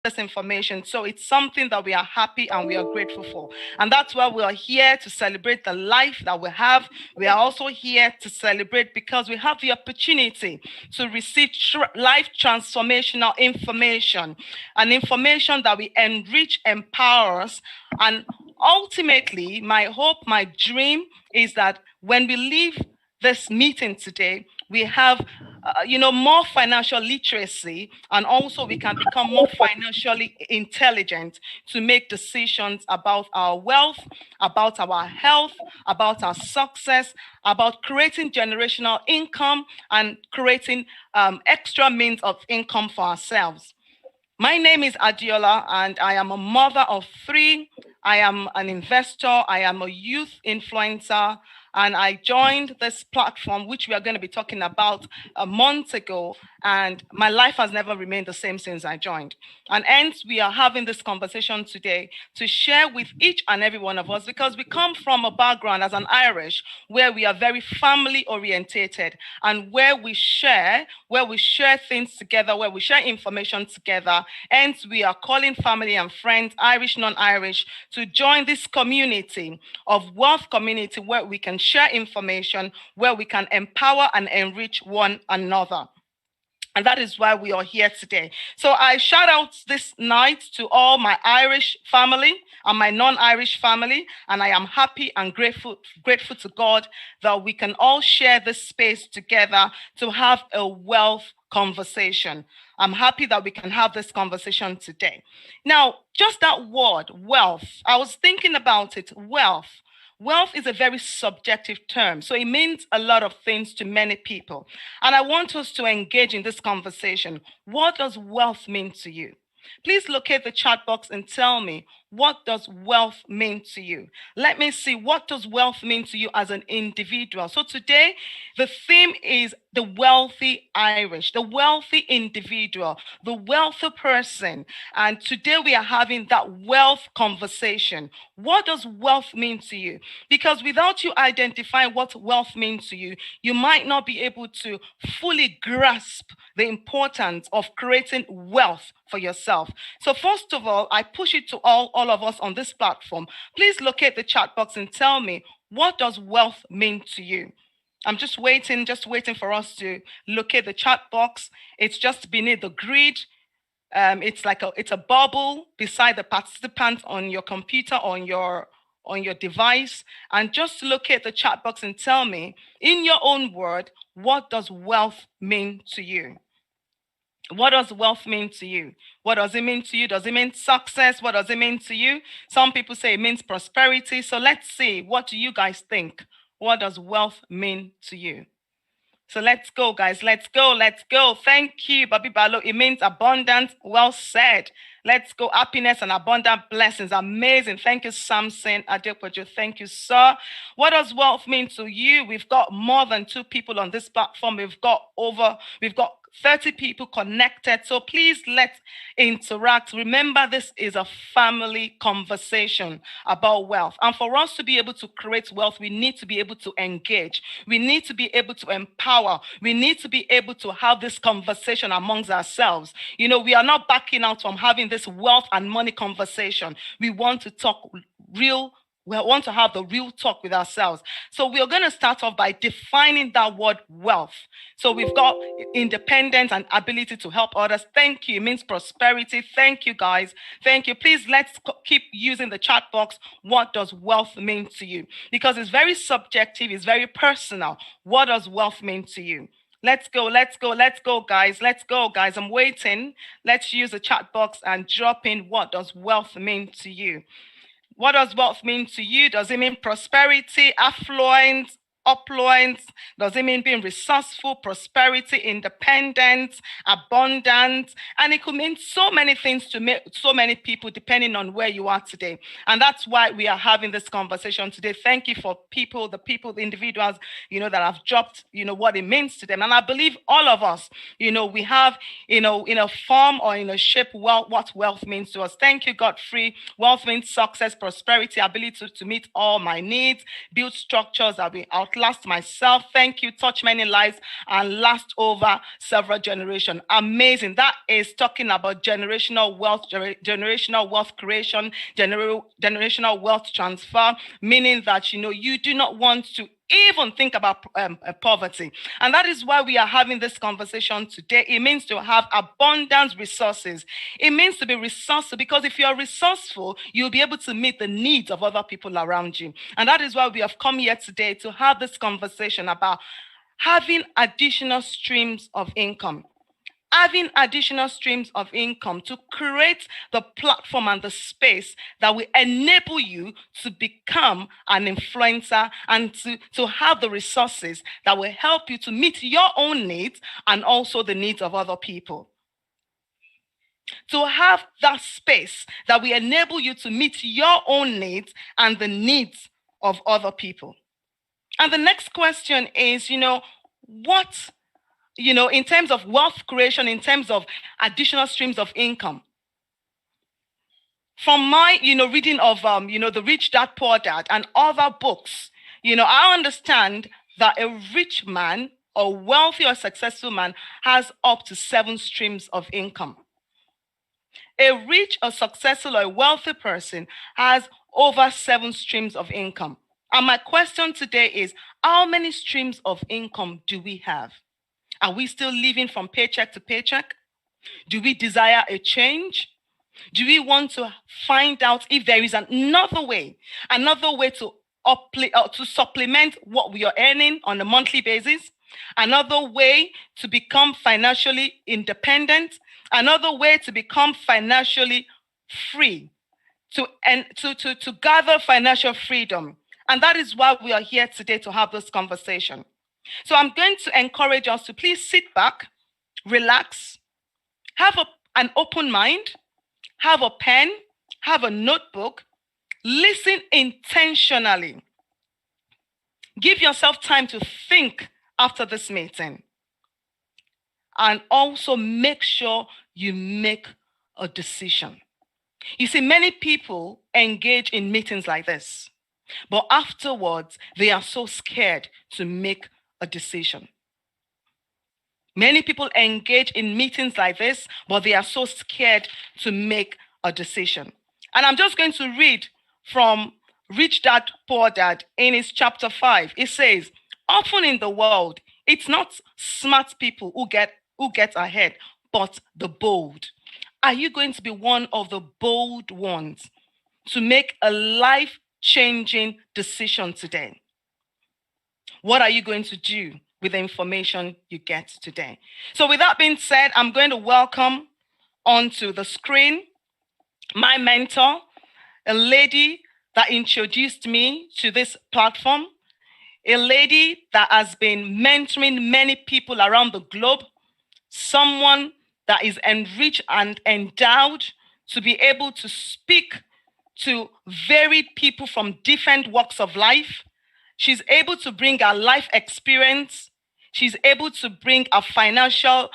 this information. So it's something that we are happy and we are grateful for. And that's why we are here to celebrate the life that we have. We are also here to celebrate because we have the opportunity to receive life transformational information, and information that will enrich, empower us. And ultimately, my hope, my dream is that when we leave this meeting today, we have more financial literacy, and also we can become more financially intelligent to make decisions about our wealth, about our health, about our success, about creating generational income and creating extra means of income for ourselves. My name is Adiola, and I am a mother of 3. I am an investor. I am a youth influencer. And I joined this platform, which we are going to be talking about, a month ago. And my life has never remained the same since I joined. And hence, we are having this conversation today to share with each and every one of us, because we come from a background as an Irish where we are very family orientated, and where we share things together, where we share information together. Hence, we are calling family and friends, Irish, non-Irish, to join this community of wealth community where we can share information, where we can empower and enrich one another. And that is why we are here today. So I shout out this night to all my Irish family and my non-Irish family. And I am happy and grateful to God that we can all share this space together to have a wealth conversation. I'm happy that we can have this conversation today. Now, just that word, wealth, I was thinking about it, wealth. Wealth is a very subjective term, so it means a lot of things to many people. And I want us to engage in this conversation. What does wealth mean to you? Please locate the chat box and tell me, what does wealth mean to you? Let me see, what does wealth mean to you as an individual? So today, the theme is the wealthy Irish, the wealthy individual, the wealthy person. And today we are having that wealth conversation. What does wealth mean to you? Because without you identifying what wealth means to you, you might not be able to fully grasp the importance of creating wealth for yourself. So first of all, I push it to all of us on this platform. Please locate the chat box and tell me, what does wealth mean to you? I'm just waiting for us to locate the chat box. It's just beneath the grid. It's a bubble beside the participant on your computer, on your device. And just locate the chat box and tell me, in your own word, what does wealth mean to you? What does wealth mean to you? What does it mean to you? Does it mean success? What does it mean to you? Some people say it means prosperity. So let's see, what do you guys think? What does wealth mean to you? So let's go, guys. Let's go. Thank you, Babi Balo. It means abundance. Well said. Let's go. Happiness and abundant blessings. Amazing. Thank you, Samson Adepoju. Thank you, sir. What does wealth mean to you? We've got more than 2 people on this platform. We've got 30 people connected. So please let's interact. Remember, this is a family conversation about wealth. And for us to be able to create wealth, we need to be able to engage. We need to be able to empower. We need to be able to have this conversation amongst ourselves. We are not backing out from having this wealth and money conversation. We want to talk real. We want to have the real talk with ourselves. So we're going to start off by defining that word wealth. So we've got independence and ability to help others. Thank you. It means prosperity. Thank you, guys. Thank you. Please, let's keep using the chat box. What does wealth mean to you? Because it's very subjective. It's very personal. What does wealth mean to you? Let's go, guys. I'm waiting. Let's use the chat box and drop in, what does wealth mean to you? What does wealth mean to you? Does it mean prosperity, affluence, opulence? Does it mean being resourceful, prosperity, independence, abundance? And it could mean so many things to so many people, depending on where you are today. And that's why we are having this conversation today. Thank you for the individuals, that have dropped, what it means to them. And I believe all of us, we have, in a form or in a shape, what wealth means to us. Thank you, Godfrey. Wealth means success, prosperity, ability to meet all my needs, build structures that will outlive outlast myself. Thank you. Touch many lives and last over several generations. Amazing. That is talking about generational wealth creation, generational wealth transfer, meaning that, you do not want to even think about poverty. And that is why we are having this conversation today. It means to have abundant resources. It means to be resourceful, because if you are resourceful, you'll be able to meet the needs of other people around you. And that is why we have come here today to have this conversation about having additional streams of income. Having additional streams of income to create the platform and the space that will enable you to become an influencer and to have the resources that will help you to meet your own needs and also the needs of other people. To have that space that will enable you to meet your own needs and the needs of other people. And the next question is, what in terms of wealth creation, in terms of additional streams of income. From my, reading of, the Rich Dad, Poor Dad and other books, I understand that a rich man, a wealthy or successful man, has up to 7 streams of income. A rich or successful or a wealthy person has over 7 streams of income. And my question today is, how many streams of income do we have? Are we still living from paycheck to paycheck? Do we desire a change? Do we want to find out if there is another way to supplement what we are earning on a monthly basis? Another way to become financially independent? Another way to become financially free? To gather financial freedom? And that is why we are here today to have this conversation. So I'm going to encourage us to please sit back, relax, have an open mind, have a pen, have a notebook, listen intentionally. Give yourself time to think after this meeting. And also make sure you make a decision. You see, many people engage in meetings like this, but afterwards, they are so scared to make a decision. Many people engage in meetings like this, but they are so scared to make a decision. And I'm just going to read from Rich Dad, Poor Dad in his chapter 5. It says, often in the world, it's not smart people who get ahead, but the bold. Are you going to be one of the bold ones to make a life-changing decision today? What are you going to do with the information you get today? So with that being said, I'm going to welcome onto the screen my mentor, a lady that introduced me to this platform, a lady that has been mentoring many people around the globe, someone that is enriched and endowed to be able to speak to varied people from different walks of life. She's able to bring her life experience. She's able to bring a financial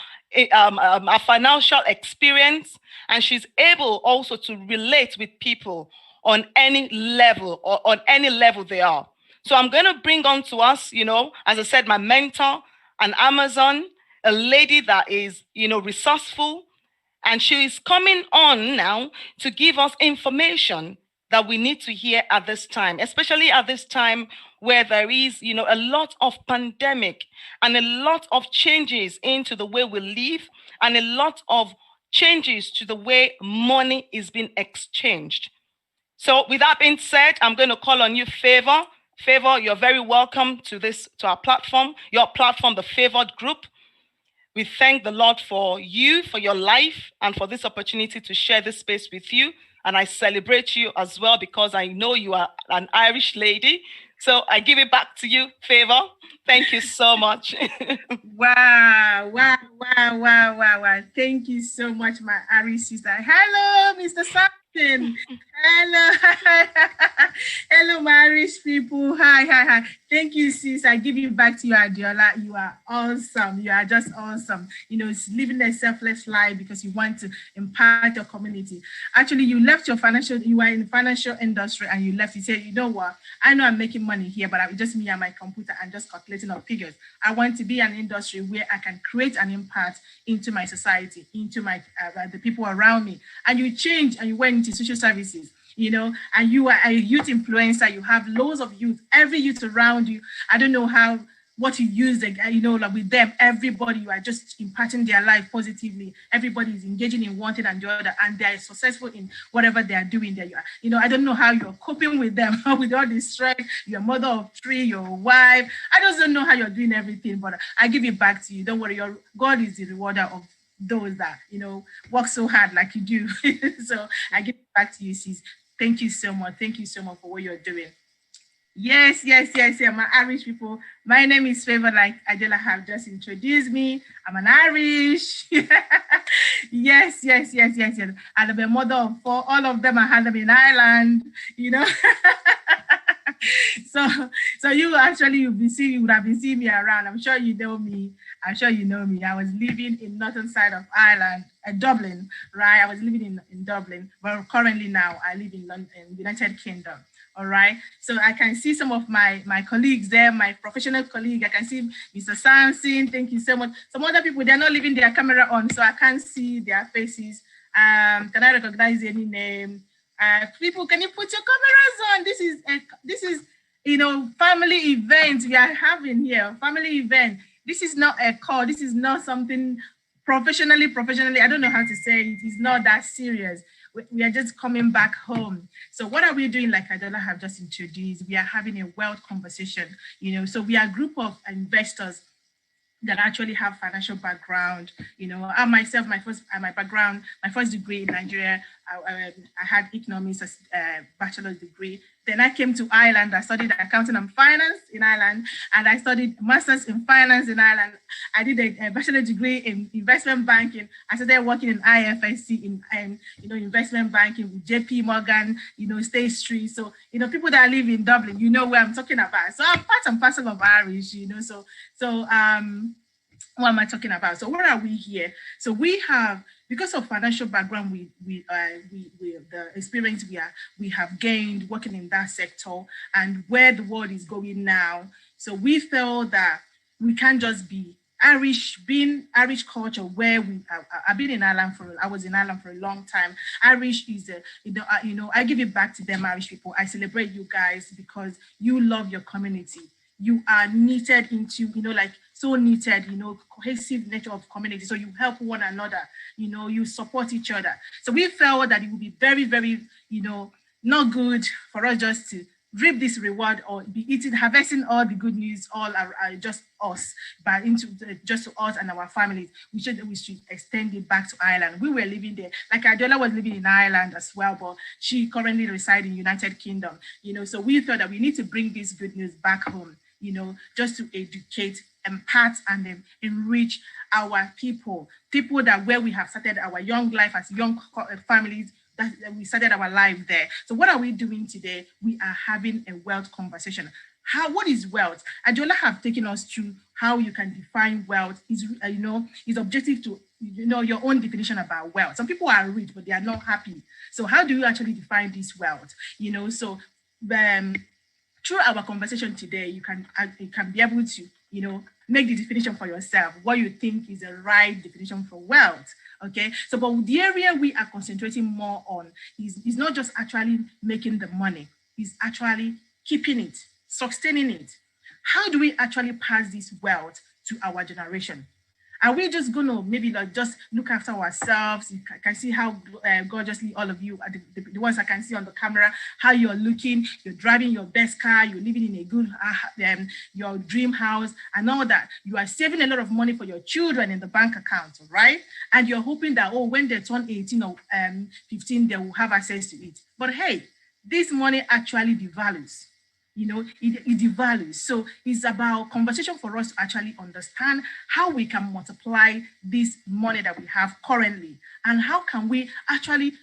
experience, and she's able also to relate with people on any level or on any level they are. So I'm going to bring on to us, as I said, my mentor, an Amazon, a lady that is, resourceful, and she is coming on now to give us information that we need to hear at this time, especially at this time where there is, a lot of pandemic and a lot of changes into the way we live and a lot of changes to the way money is being exchanged. So with that being said, I'm going to call on you, Favor. Favor, you're very welcome to our platform, your platform, the Favored Group. We thank the Lord for you, for your life, and for this opportunity to share this space with you. And I celebrate you as well because I know you are an Irish lady. So I give it back to you, Favor. Thank you so much. Wow. Thank you so much, my Irish sister. Hello, Mr. Hello. Hello, my Irish people. Hi. Hi. Thank you, sis. I give you back to you, Adiola. You are awesome. You are just awesome. It's living a selfless life because you want to impact your community. Actually, you are in the financial industry and you left. You said, you know what? I know I'm making money here, but I'm just me and my computer and just calculating of figures. I want to be an industry where I can create an impact into my society, into my the people around me. And you changed and you went into social services, and you are a youth influencer. You have loads of youth, every youth around you. I don't know what you use, like with them, everybody, you are just impacting their life positively. Everybody is engaging in one thing and the other, and they are successful in whatever they are doing there. I don't know how you're coping with them, with all this stress. You're a mother of 3, your wife. I just don't know how you're doing everything, but I give it back to you. Don't worry, God is the rewarder of those that, work so hard like you do. So I give it back to you, sis. Thank you so much. Thank you so much for what you're doing. Yes. My Irish people. My name is Favor, like Adela have just introduced me. I'm an Irish. Yes. And I'm a mother of 4. All of them I had them in Ireland, So you would have been seeing me around. I'm sure you know me. I was living in northern side of Ireland, Dublin, right? I was living in Dublin, but currently now I live in London, in United Kingdom. All right. So I can see some of my colleagues there, my professional colleague. I can see Mr. Samson. Thank you so much. Some other people, they're not leaving their camera on, so I can't see their faces. Can I recognize any name? People, can you put your cameras on? This is family event we are having here. Family event. This is not a call. This is not something professionally. I don't know how to say it. It's not that serious. We are just coming back home. So what are we doing? Like Adela have just introduced, we are having a wealth conversation. So we are a group of investors that actually have financial background. I myself, my first degree in Nigeria, I had economics as a bachelor's degree. Then I came to Ireland. I studied accounting and finance in Ireland, and I studied master's in finance in Ireland. I did a bachelor's degree in investment banking. I started working in IFSC in investment banking with JP Morgan, State Street. So people that live in Dublin, you know where I'm talking about. So I'm part and parcel of Irish, what am I talking about? So what are we here? So we have, because of financial background, we the experience we have gained working in that sector and where the world is going now. So we felt that we can't just be Irish, being Irish culture where I've been in Ireland I was in Ireland for a long time. Irish is I give it back to them, Irish people. I celebrate you guys because you love your community. You are knitted into, so knitted, cohesive nature of community. So you help one another, you support each other. So we felt that it would be very, very, not good for us just to reap this reward or be harvesting all the good news, all are just us, but just to us and our families. We should extend it back to Ireland. We were living there. Like Adela was living in Ireland as well, but she currently resides in United Kingdom. So we thought that we need to bring this good news back home, just to educate, impart, and then enrich our people that where we have started our young life as young families, that we started our life there. So what are we doing today? We are having a wealth conversation. What is wealth? Adiola have taken us through how you can define wealth. Is objective to your own definition about wealth. Some people are rich, but they are not happy. So how do you actually define this wealth? Through our conversation today, you can be able to make the definition for yourself, what you think is the right definition for wealth. Okay, so but the area we are concentrating more on is not just actually making the money, is actually keeping it, sustaining it. How do we actually pass this wealth to our generation? Are we just going to maybe just look after ourselves? You can see how gorgeously all of you, are the ones I can see on the camera, how you're looking, you're driving your best car, you're living in a good, your dream house and all that. You are saving a lot of money for your children in the bank account, right? And you're hoping that, when they turn 18 or 15, they will have access to it. But hey, this money actually devalues. It devalues. So it's about conversation for us to actually understand how we can multiply this money that we have currently and how can we actually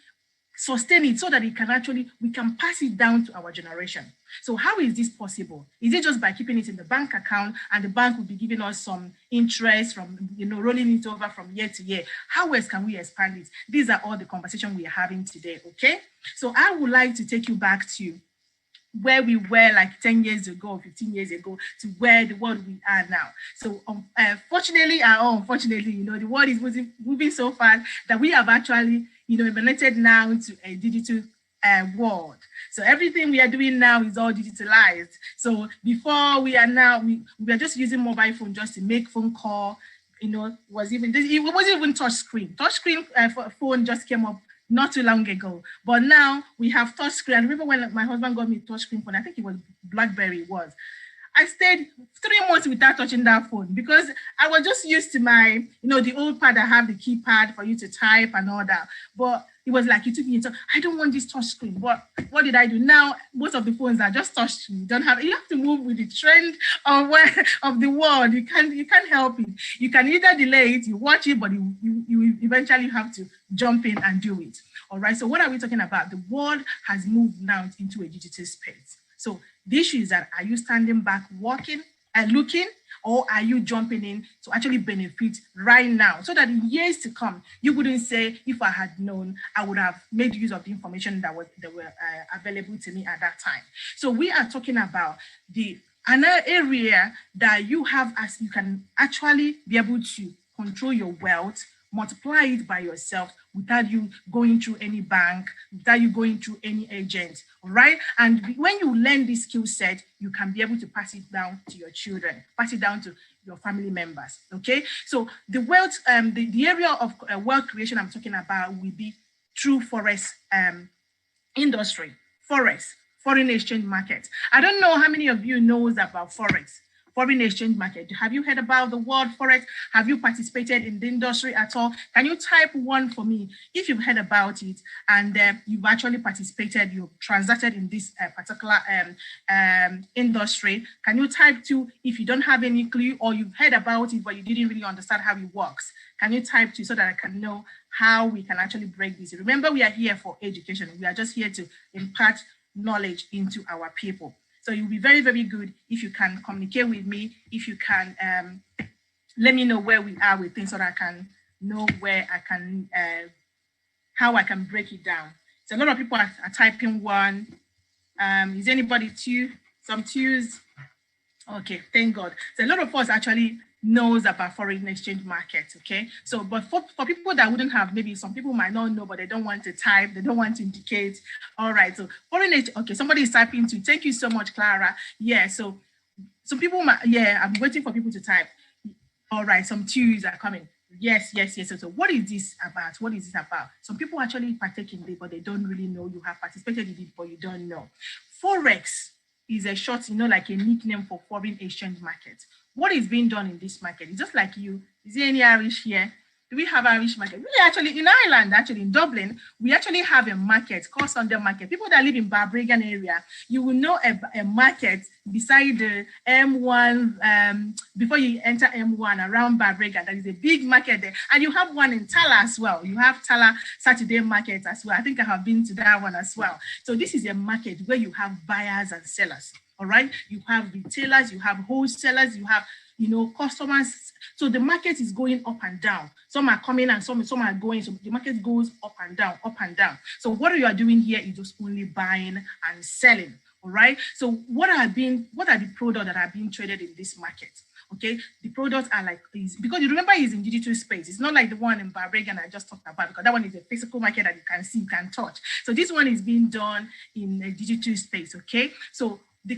sustain it so that we can pass it down to our generation. So how is this possible? Is it just by keeping it in the bank account and the bank will be giving us some interest from, rolling it over from year to year? How else can we expand it? These are all the conversation we are having today, okay? So I would like to take you back to where we were like 10 years ago, 15 years ago, to where the world we are now. So fortunately or unfortunately, the world is moving so fast that we have actually, emanated now to a digital world. So everything we are doing now is all digitalized. So before we are just using mobile phone just to make phone call. It wasn't even touch screen. Touch screen phone just came up not too long ago. But now we have touch screen. I remember when my husband got me a touch screen phone, I think it was BlackBerry I stayed 3 months without touching that phone because I was just used to my, the old pad that have the keypad for you to type and all that. But it was like you took me into, I don't want this touch screen. But what did I do? Now, most of the phones are just touch screen. You have to move with the trend of the world. You can't help it. You can either delay it, you watch it, but you eventually have to jump in and do it. All right. So what are we talking about? The world has moved now into a digital space. So the issue is that, are you standing back, walking and looking, or are you jumping in to actually benefit right now so that in years to come, you wouldn't say, if I had known, I would have made use of the information that were available to me at that time. So we are talking about another area that you have as you can actually be able to control your wealth, multiply it by yourself without you going through any bank, without you going through any agent, all right? And when you learn this skill set, you can be able to pass it down to your children, pass it down to your family members, okay? So the wealth, the area of wealth creation I'm talking about will be through forex industry, foreign exchange market. I don't know how many of you knows about forex. Foreign exchange market. Have you heard about the word forex? Have you participated in the industry at all? Can you type 1 for me if you've heard about it and you've actually participated, you've transacted in this particular industry? Can you type 2 if you don't have any clue or you've heard about it but you didn't really understand how it works? Can you type 2 so that I can know how we can actually break this? Remember, we are here for education. We are just here to impart knowledge into our people. So it will be very, very good if you can communicate with me, if you can let me know where we are with things so that I can know where I can, how I can break it down. So a lot of people are typing 1. Is anybody 2? Some 2s? Okay, thank God. So a lot of us actually knows about foreign exchange market, okay? So, but for people that wouldn't have, maybe some people might not know, but they don't want to type, they don't want to indicate. All right, so foreign exchange, okay, somebody is typing too. Thank you so much, Clara. Yeah, so some people might, yeah, I'm waiting for people to type. All right, some 2s are coming. Yes. So what is this about? What is this about? Some people actually partake in it, but they don't really know. You have participated in it, but you don't know. Forex is a short, like a nickname for foreign exchange market. What is being done in this market? It's just like you. Is there any Irish here? Do we have Irish market? We actually, in Ireland, actually in Dublin, we actually have a market called Sunday Market. People that live in Balbriggan area, you will know a market beside the M1, before you enter M1 around Balbriggan. There is a big market there. And you have one in Tala as well. You have Tala Saturday market as well. I think I have been to that one as well. So this is a market where you have buyers and sellers. All right, you have retailers, you have wholesalers, you have, customers. So the market is going up and down. Some are coming and some are going. So the market goes up and down, up and down. So what you are doing here is just only buying and selling. All right. So what are the products that are being traded in this market? Okay, the products are like these, because you remember it's in digital space. It's not like the one in Balbriggan I just talked about, because that one is a physical market that you can see, you can touch. So this one is being done in a digital space. Okay, so the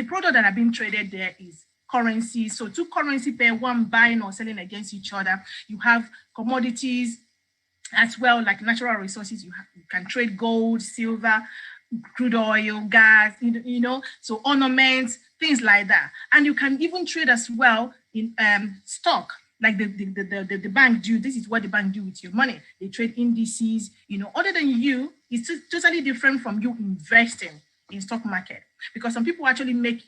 product that are being traded there is currency. So 2 currency pair, one buying or selling against each other. You have commodities as well, like natural resources. You can trade gold, silver, crude oil, gas, so ornaments, things like that. And you can even trade as well in stock, like the bank do. This is what the bank do with your money. They trade indices, other than you, it's totally different from you investing. in stock market, because some people actually make,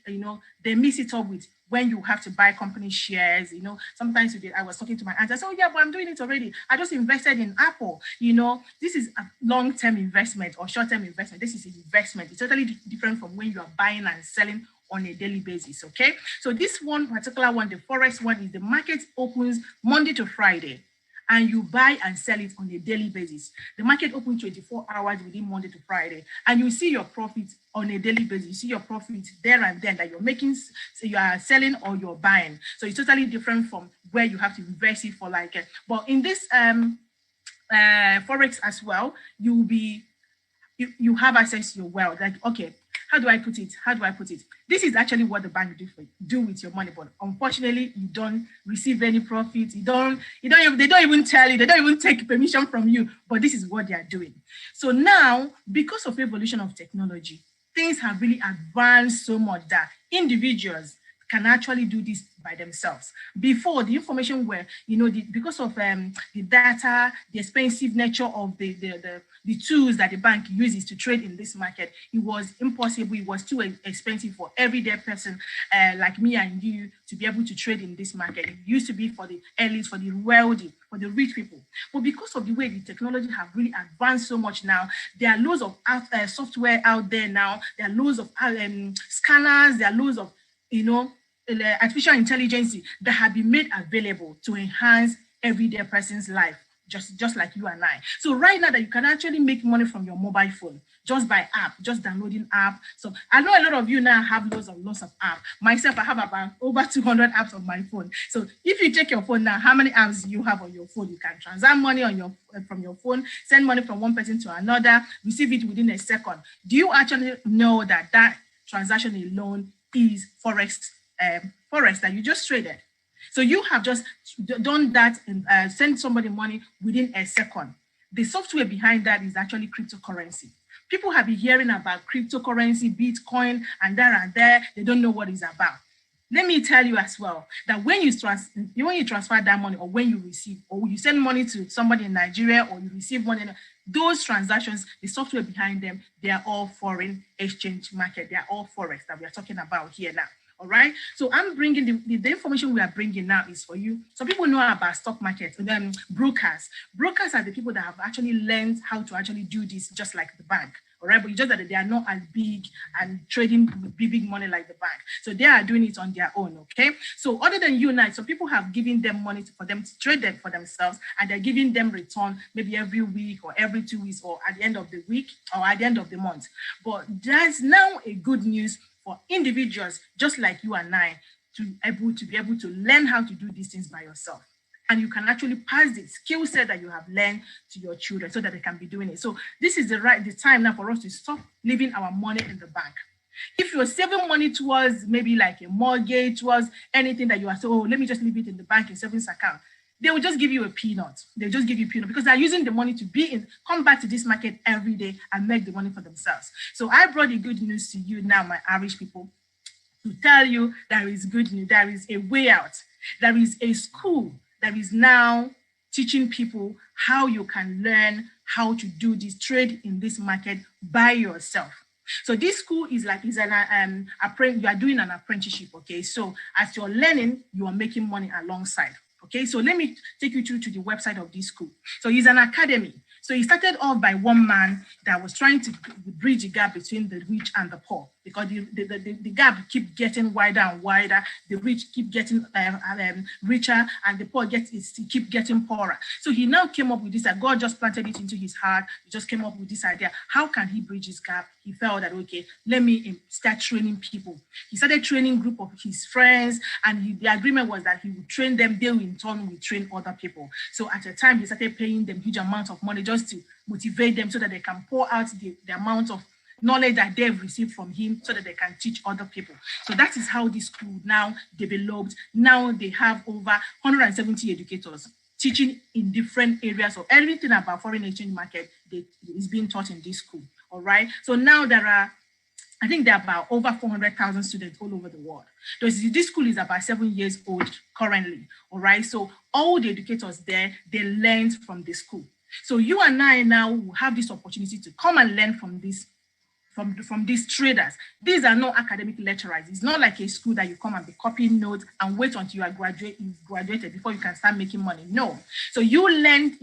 they mix it up with when you have to buy company shares. Sometimes I was talking to my aunt, I said, oh yeah, but I'm doing it already. I just invested in Apple. This is a long-term investment or short-term investment. This is an investment. It's totally different from when you are buying and selling on a daily basis. Okay, so this one particular one, the forex one, is the market opens Monday to Friday, and you buy and sell it on a daily basis. The market opens 24 hours within Monday to Friday, and you see your profit on a daily basis. You see your profit there and then that you're making, so you are selling or you're buying. So it's totally different from where you have to invest it for but in this forex as well, you have access to your wealth. Like, okay, how do I put it? This is actually what the bank do with your money, but unfortunately, you don't receive any profit. They don't even tell you. They don't even take permission from you. But this is what they are doing. So now, because of evolution of technology, things have really advanced so much that individuals can actually do this by themselves. Before, the information were, because of the data, the expensive nature of the tools that the bank uses to trade in this market, it was impossible. It was too expensive for everyday person like me and you to be able to trade in this market. It used to be for the elites, for the wealthy, for the rich people. But because of the way the technology have really advanced so much now, there are loads of software out there now. There are loads of scanners. There are loads of, artificial intelligence that have been made available to enhance everyday person's life, just like you and I. So right now that you can actually make money from your mobile phone, just by app, just downloading app. So I know a lot of you now have lots of apps. Myself, I have about over 200 apps on my phone. So if you check your phone now, how many apps do you have on your phone? You can transact money from your phone, send money from one person to another, receive it within a second. Do you actually know that transaction alone is forex that you just traded? So you have just done that and send somebody money within a second. The software behind that is actually cryptocurrency. People have been hearing about cryptocurrency, Bitcoin, and there. They don't know what it's about. Let me tell you as well that when you transfer that money, or when you receive, or you send money to somebody in Nigeria, or you receive money, those transactions, the software behind them, they are all foreign exchange market. They are all forex that we are talking about here now. All right. So I'm bringing the information we are bringing now is for you. Some people know about stock market, and then brokers. Brokers are the people that have actually learned how to actually do this, just like the bank. All right, but it's just that they are not as big and trading with big money like the bank. So they are doing it on their own. Okay. So other than you now, so people have given them money for them to trade them for themselves, and they're giving them return maybe every week or every 2 weeks or at the end of the week or at the end of the month. But there's now a good news for individuals just like you and I to be able to learn how to do these things by yourself. And you can actually pass the skill set that you have learned to your children so that they can be doing it. So this is the time now for us to stop leaving our money in the bank. If you're saving money towards maybe like a mortgage, towards anything that you are saying, oh, let me just leave it in the bank in savings account, they will just give you a peanut. They'll just give you peanut because they're using the money to come back to this market every day and make the money for themselves. So I brought the good news to you now, my Irish people, to tell you there is good news. There is a way out. There is a school that is now teaching people how you can learn how to do this trade in this market by yourself. So this school is like you are doing an apprenticeship. Okay, so as you're learning, you are making money alongside. Okay, so let me take you through to the website of this school. So it's an academy. So it started off by one man that was trying to bridge the gap between the rich and the poor, because the gap keep getting wider and wider. The rich keep getting richer, and the poor keep getting poorer. So he now came up with this. That God just planted it into his heart. He just came up with this idea. How can he bridge this gap? He felt that, okay, let me start training people. He started training group of his friends, and the agreement was that he would train them. They in turn will train other people. So at a time, he started paying them huge amounts of money just to motivate them so that they can pour out the amount of knowledge that they've received from him so that they can teach other people. So that is how this school now developed. Now they have over 170 educators teaching in different areas of everything about foreign exchange market is being taught in this school. All right. So now there are about over 400,000 students all over the world. This school is about 7 years old currently. All right. So all the educators there, they learned from the school. So you and I now will have this opportunity to come and learn from this from these traders. These are not academic lecturers. It's not like a school that you come and be copying notes and wait until you've graduated before you can start making money. No. So you learn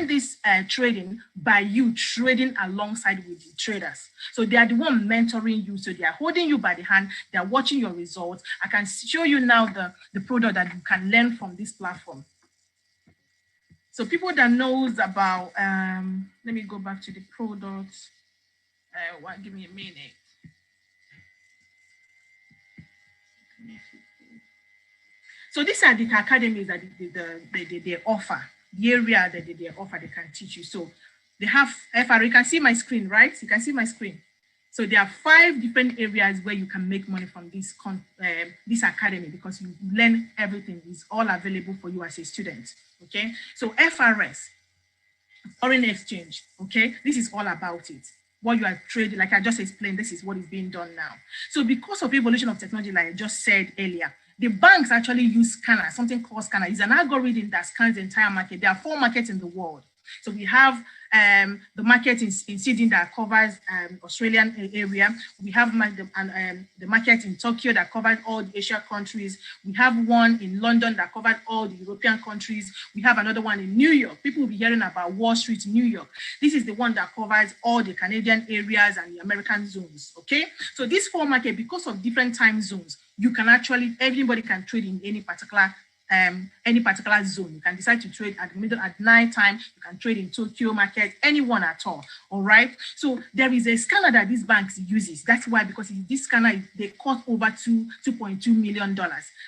this trading by you trading alongside with the traders. So they are the one mentoring you. So they are holding you by the hand. They are watching your results. I can show you now the product that you can learn from this platform. So people that knows about, let me go back to the products. Give me a minute. So these are the academies that they offer, the area that they offer, they can teach you. So they have FR, you can see my screen, right? You can see my screen. So there are 5 different areas where you can make money from this academy, because you learn everything. It's all available for you as a student, okay? So FRS, foreign exchange, okay? This is all about it. What you are trading, like I just explained, this is what is being done now. So because of evolution of technology, like I just said earlier, the banks actually use scanner, something called scanner. It's an algorithm that scans the entire market. There are 4 markets in the world. So we have the market in Sydney that covers Australian area. We have the market in Tokyo that covers all the Asia countries. We have one in London that covers all the European countries. We have another one in New York. People will be hearing about Wall Street, New York. This is the one that covers all the Canadian areas and the American zones, okay? So this 4 market, because of different time zones, you can actually, everybody can trade in any particular zone. You can decide to trade at the middle at night time. You can trade in Tokyo market, anyone at all. All right. So there is a scanner that these banks uses. That's why, because this scanner, they cost over $2.2 million.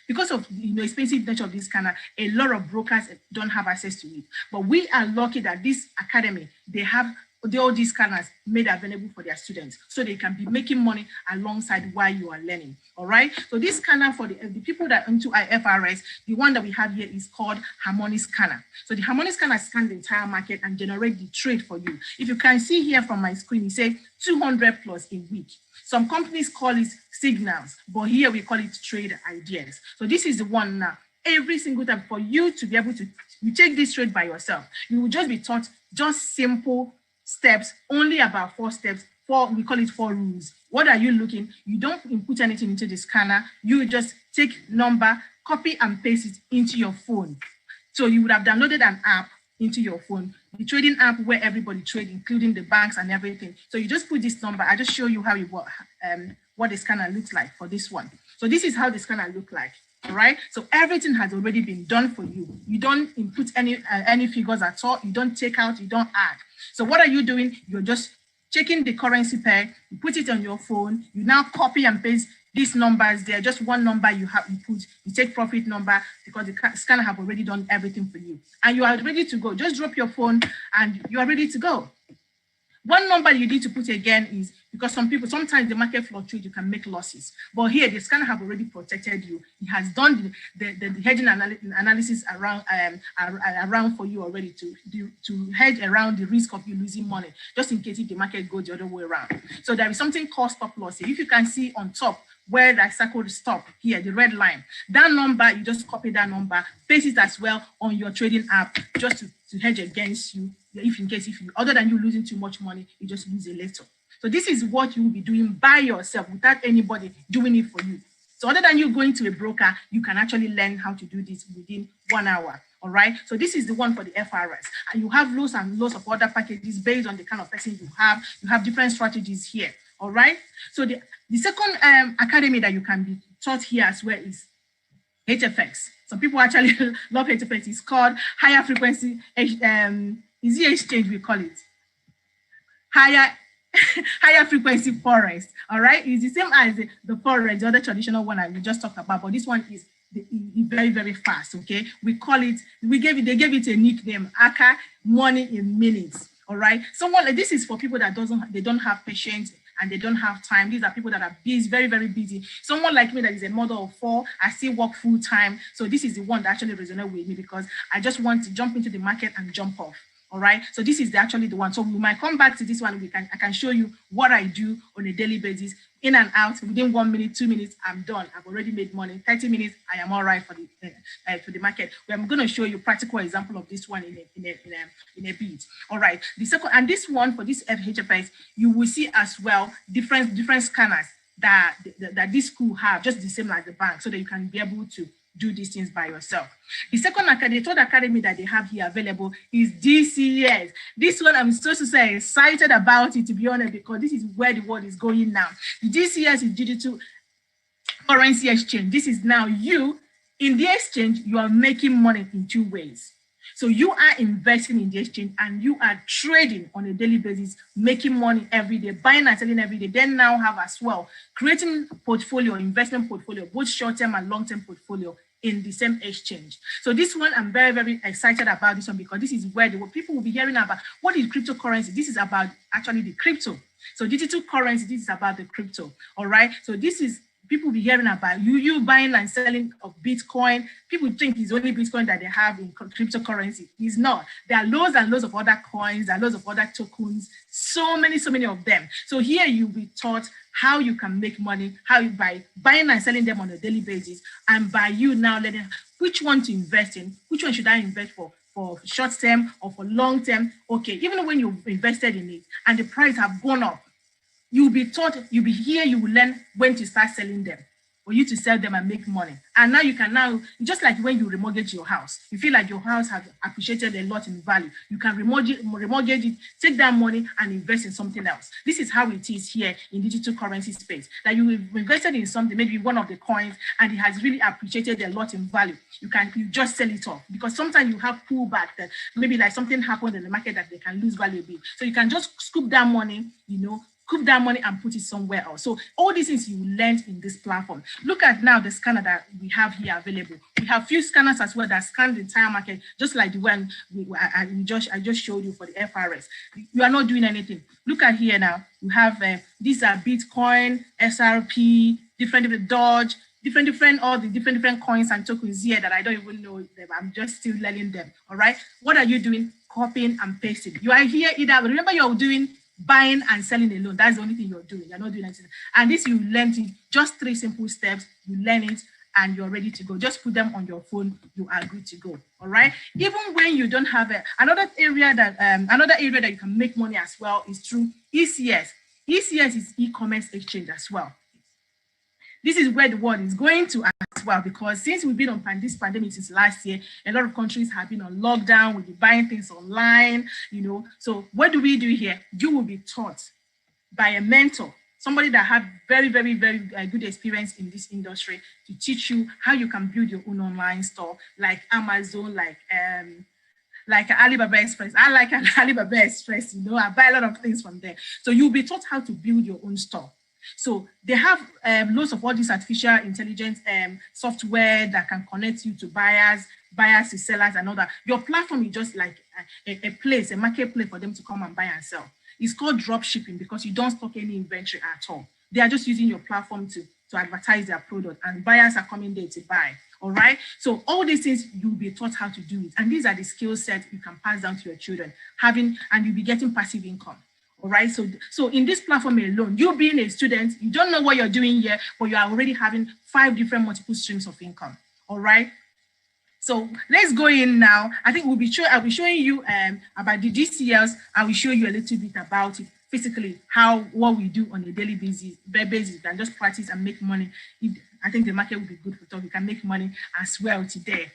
Because of expensive nature of this scanner, a lot of brokers don't have access to it. But we are lucky that this academy, they have all these scanners made available for their students, so they can be making money alongside while you are learning. All right. So this scanner for the people that are into IFRS, the one that we have here is called Harmonic Scanner. So the Harmonic Scanner scans the entire market and generate the trade for you. If you can see here from my screen, it says 200 plus a week. Some companies call it signals, but here we call it trade ideas. So this is the one now. Every single time for you to be able to, you take this trade by yourself. You will just be taught just simple steps, only about 4 steps. We call it 4 rules. What are you looking? You don't input anything into the scanner. You just take number, copy and paste it into your phone. So you would have downloaded an app into your phone, the trading app where everybody trades, including the banks and everything. So you just put this number. I just show you how what the scanner looks like for this one. So this is how the scanner looks like. All right. So everything has already been done for you. You don't input any figures at all. You don't take out. You don't add. So what are you doing? You're just checking the currency pair. You put it on your phone. You now copy and paste these numbers there. Just one number you put. You take profit number, because the scanner have already done everything for you, and you are ready to go. Just drop your phone and you are ready to go. One number you need to put again is, because sometimes the market fluctuates, you can make losses. But here, the scanner have already protected you. It has done the hedging analysis around for you already to hedge around the risk of you losing money, just in case if the market goes the other way around. So there is something called stop loss. If you can see on top where that circle stop here, the red line, that number, you just copy that number, paste it as well on your trading app, just to hedge against you. If other than you losing too much money, you just lose a little. So this is what you will be doing by yourself without anybody doing it for you. So other than you going to a broker, you can actually learn how to do this within 1 hour. All right. So this is the one for the FRS. And you have loads and loads of other packages based on the kind of person you have. You have different strategies here. All right. So the second academy that you can be taught here as well is HFX. Some people actually love HFX. It's called higher frequency easy exchange, we call it. Higher frequency forex. All right. It's the same as the forex, the other traditional one that we just talked about, but this one is very, very fast. Okay. They gave it a nickname, Aka, money in minutes. All right. Someone like this is for people that don't have patience and they don't have time. These are people that are busy, very, very busy. Someone like me that is a mother of 4, I still work full time. So this is the one that actually resonates with me, because I just want to jump into the market and jump off. All right. So this is actually the one. So we might come back to this one. I can show you what I do on a daily basis, in and out. Within 1 minute, 2 minutes, I'm done. I've already made money. 30 minutes, I am all right for the market. Where I'm going to show you practical example of this one in a bit. All right. The second, and this one for this FHFS, you will see as well different scanners that this school have, just the same like the bank, so that you can be able to do these things by yourself. The second academy, the third academy that they have here available is DCS. This one I'm so excited about it, to be honest, because this is where the world is going now. The DCS is digital currency exchange. This is now you in the exchange, you are making money in two ways. So you are investing in the exchange and you are trading on a daily basis, making money every day, buying and selling every day. Then now have as well, creating portfolio, investment portfolio, both short-term and long-term portfolio in the same exchange. So this one, I'm very, very excited about this one, because this is where people will be hearing about what is cryptocurrency. This is about actually the crypto. So digital currency, this is about the crypto. All right. So this is, people will be hearing about you buying and selling of Bitcoin. People think it's only Bitcoin that they have in cryptocurrency. It's not. There are loads and loads of other coins, there are loads of other tokens, so many of them. So here you'll be taught how you can make money, by buying and selling them on a daily basis, and by you now learning which one to invest in, which one should I invest for short term or for long term. Okay, even when you've invested in it and the price have gone up, you'll be taught, you will learn when to start selling them, for you to sell them and make money. And now you can just like when you remortgage your house, you feel like your house has appreciated a lot in value. You can remortgage it, take that money and invest in something else. This is how it is here in digital currency space. That you invested in something, maybe one of the coins, and it has really appreciated a lot in value. You just sell it off, because sometimes you have pullback that maybe like something happened in the market that they can lose value a bit. So you can just scoop that money, scoop that money and put it somewhere else. So all these things you learned in this platform. Look at now the scanner that we have here available. We have few scanners as well that scan the entire market, just like the one I just showed you for the FRS. You are not doing anything. Look at here now. You have these are Bitcoin, SRP, different Dodge, all the different coins and tokens here that I don't even know them. I'm just still learning them. All right. What are you doing? Copying and pasting. You are here either. Remember, you're doing buying and selling alone. That's the only thing you're doing. You're not doing anything. And this, you learned it, just 3 simple steps. You learn it and you're ready to go. Just put them on your phone. You are good to go. All right. Even when you don't have another area that you can make money as well is through ECS. ECS is e-commerce exchange as well. This is where the world is going to as well, because since we've been on this pandemic since last year, a lot of countries have been on lockdown. We'll be buying things online, So what do we do here? You will be taught by a mentor, somebody that had very, very, very good experience in this industry, to teach you how you can build your own online store, like Amazon, like Alibaba Express. I like Alibaba Express, I buy a lot of things from there. So you'll be taught how to build your own store. So they have lots of all this artificial intelligence software that can connect you to buyers to sellers and all that. Your platform is just like a marketplace for them to come and buy and sell. It's called drop shipping because you don't stock any inventory at all. They are just using your platform to advertise their product, and buyers are coming there to buy. All right. So all these things, you'll be taught how to do it. And these are the skill sets you can pass down to your children, and you'll be getting passive income. All right. So in this platform alone, you being a student, you don't know what you're doing here, but you are already having 5 different multiple streams of income. All right. So let's go in now. I think I'll be showing you about the DCLs. I will show you a little bit about it physically, what we do on a daily basis. You can just practice and make money. I think the market will be good for us. You can make money as well today.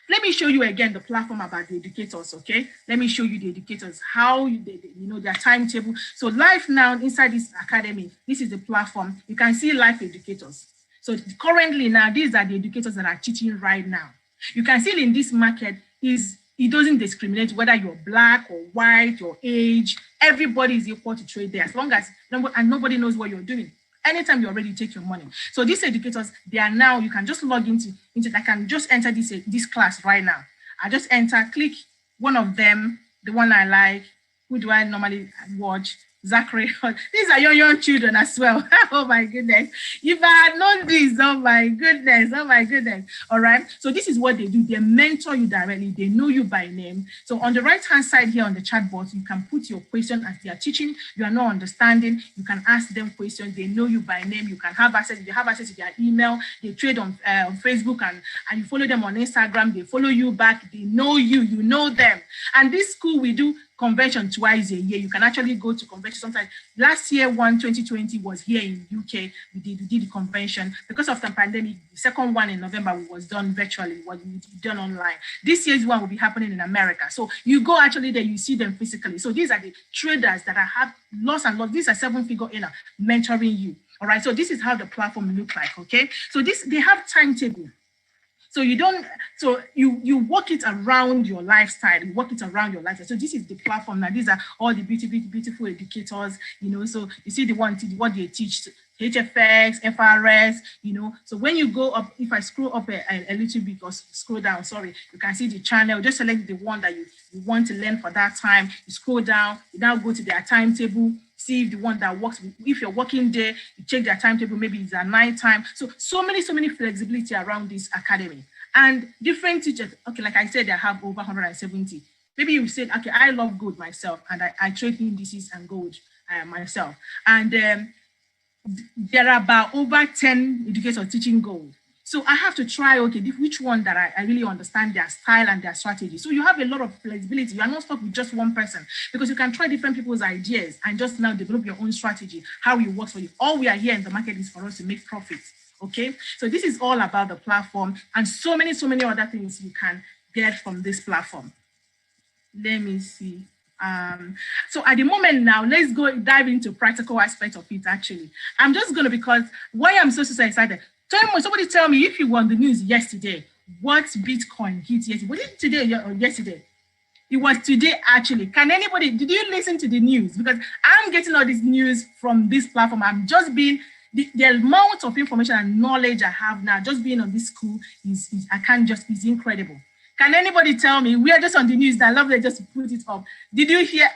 Let me show you again the platform about the educators, okay? Let me show you the educators, how their timetable. So live now inside this academy, this is the platform. You can see live educators. So currently now, these are the educators that are teaching right now. You can see in this market, it doesn't discriminate whether you're black or white, your age. Everybody is equal to trade there, as long as nobody knows what you're doing. Anytime you're ready, take your money. So these educators, they are now, you can just log into I can just enter this class right now. I just enter, click one of them, the one I like. Who do I normally watch? Zachary. These are young children as well. Oh my goodness. If I had known this, oh my goodness. Oh my goodness. All right. So this is what they do. They mentor you directly. They know you by name. So on the right-hand side here on the chat box, you can put your question as they are teaching. You are not understanding. You can ask them questions. They know you by name. You can have access. They have access to their email. They trade on Facebook and you follow them on Instagram. They follow you back. They know you. You know them. And this school, we do convention twice a year. You can actually go to convention sometimes. Last year, 2020 was here in UK. We did the convention. Because of the pandemic, the second one in November was done virtually, was done online. This year's one will be happening in America. So you go actually there, you see them physically. So these are the traders that have lots and lots. These are 7-figure earner mentoring you. All right. So this is how the platform look like. Okay. So they have timetable. So you work it around your lifestyle, you work it around your lifestyle. So this is the platform. Now, these are all the beautiful educators, so you see what they teach, HFX, FRS, So when you go up, if I scroll up a little bit or scroll down, sorry, you can see the channel. Just select the one that you want to learn for that time. You scroll down, you now go to their timetable. See if the one that works, if you're working there, you check their timetable, maybe it's at night time. So many flexibility around this academy. And different teachers, okay, like I said, I have over 170. Maybe you said, okay, I love gold myself, and I trade indices and gold myself. And there are about over 10 educators teaching gold. So I have to try, okay, which one that I really understand their style and their strategy. So you have a lot of flexibility. You are not stuck with just one person because you can try different people's ideas and just now develop your own strategy, how it works for you. All we are here in the market is for us to make profits, okay? So this is all about the platform and so many other things you can get from this platform. Let me see. So at the moment now, let's go dive into practical aspects of it actually. I'm just going to, because why I'm so excited. Somebody tell me if you were on the news yesterday, what Bitcoin hit yesterday? Was it today or yesterday? It was today, actually. Did you listen to the news? Because I'm getting all this news from this platform. I'm just being, the amount of information and knowledge I have now, just being on this school is incredible. Can anybody tell me? We are just on the news. I love they just put it up. Did you hear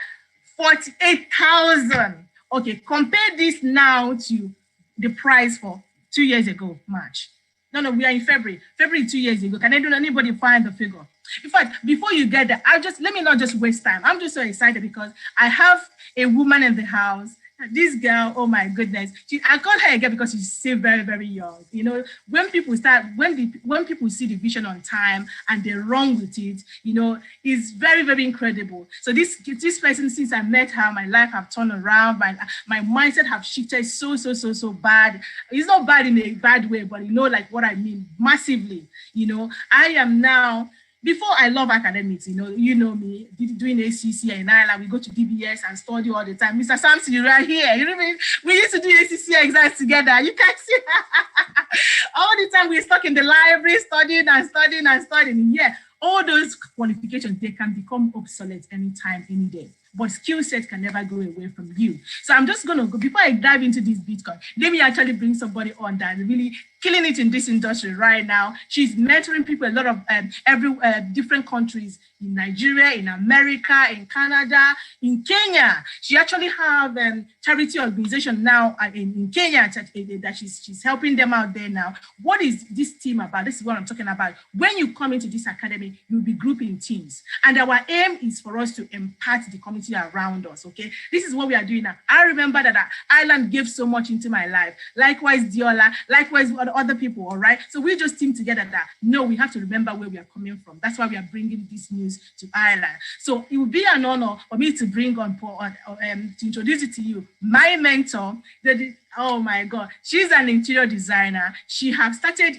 48,000? Okay, compare this now to the price for 2 years ago, March. No, we are in February. February 2 years ago. Can anybody find the figure? In fact, before you get there, let me not just waste time. I'm just so excited because I have a woman in the house. This girl, oh my goodness. I call her a girl because she's still very, very young. When people when people see the vision on time and they run with it, it's very, very incredible. So this person, since I met her, my life have turned around. My mindset have shifted so bad. It's not bad in a bad way, but like what I mean, massively. I am now. Before I love academics, you know me, doing ACC in Ireland, we go to DBS and study all the time. Mr. Samson, you're right here. You know, we used to do ACC exams together. You can see all the time we're stuck in the library studying. Yeah, all those qualifications, they can become obsolete anytime, any day. But skill set can never go away from you. So I'm just going to go, before I dive into this Bitcoin, let me actually bring somebody on that really killing it in this industry right now. She's mentoring people a lot of different countries, in Nigeria, in America, in Canada, in Kenya. She actually have a charity organization now in Kenya that she's helping them out there now. What is this team about? This is what I'm talking about. When you come into this academy, you'll be grouping teams. And our aim is for us to impact the community around us, okay? This is what we are doing now. I remember that Ireland gave so much into my life. Likewise, Diola, likewise, other people, all right? So we just team together that, no, we have to remember where we are coming from. That's why we are bringing this news to Ireland. So it would be an honor for me to bring on, to introduce it to you, my mentor, oh my God, she's an interior designer. She has started,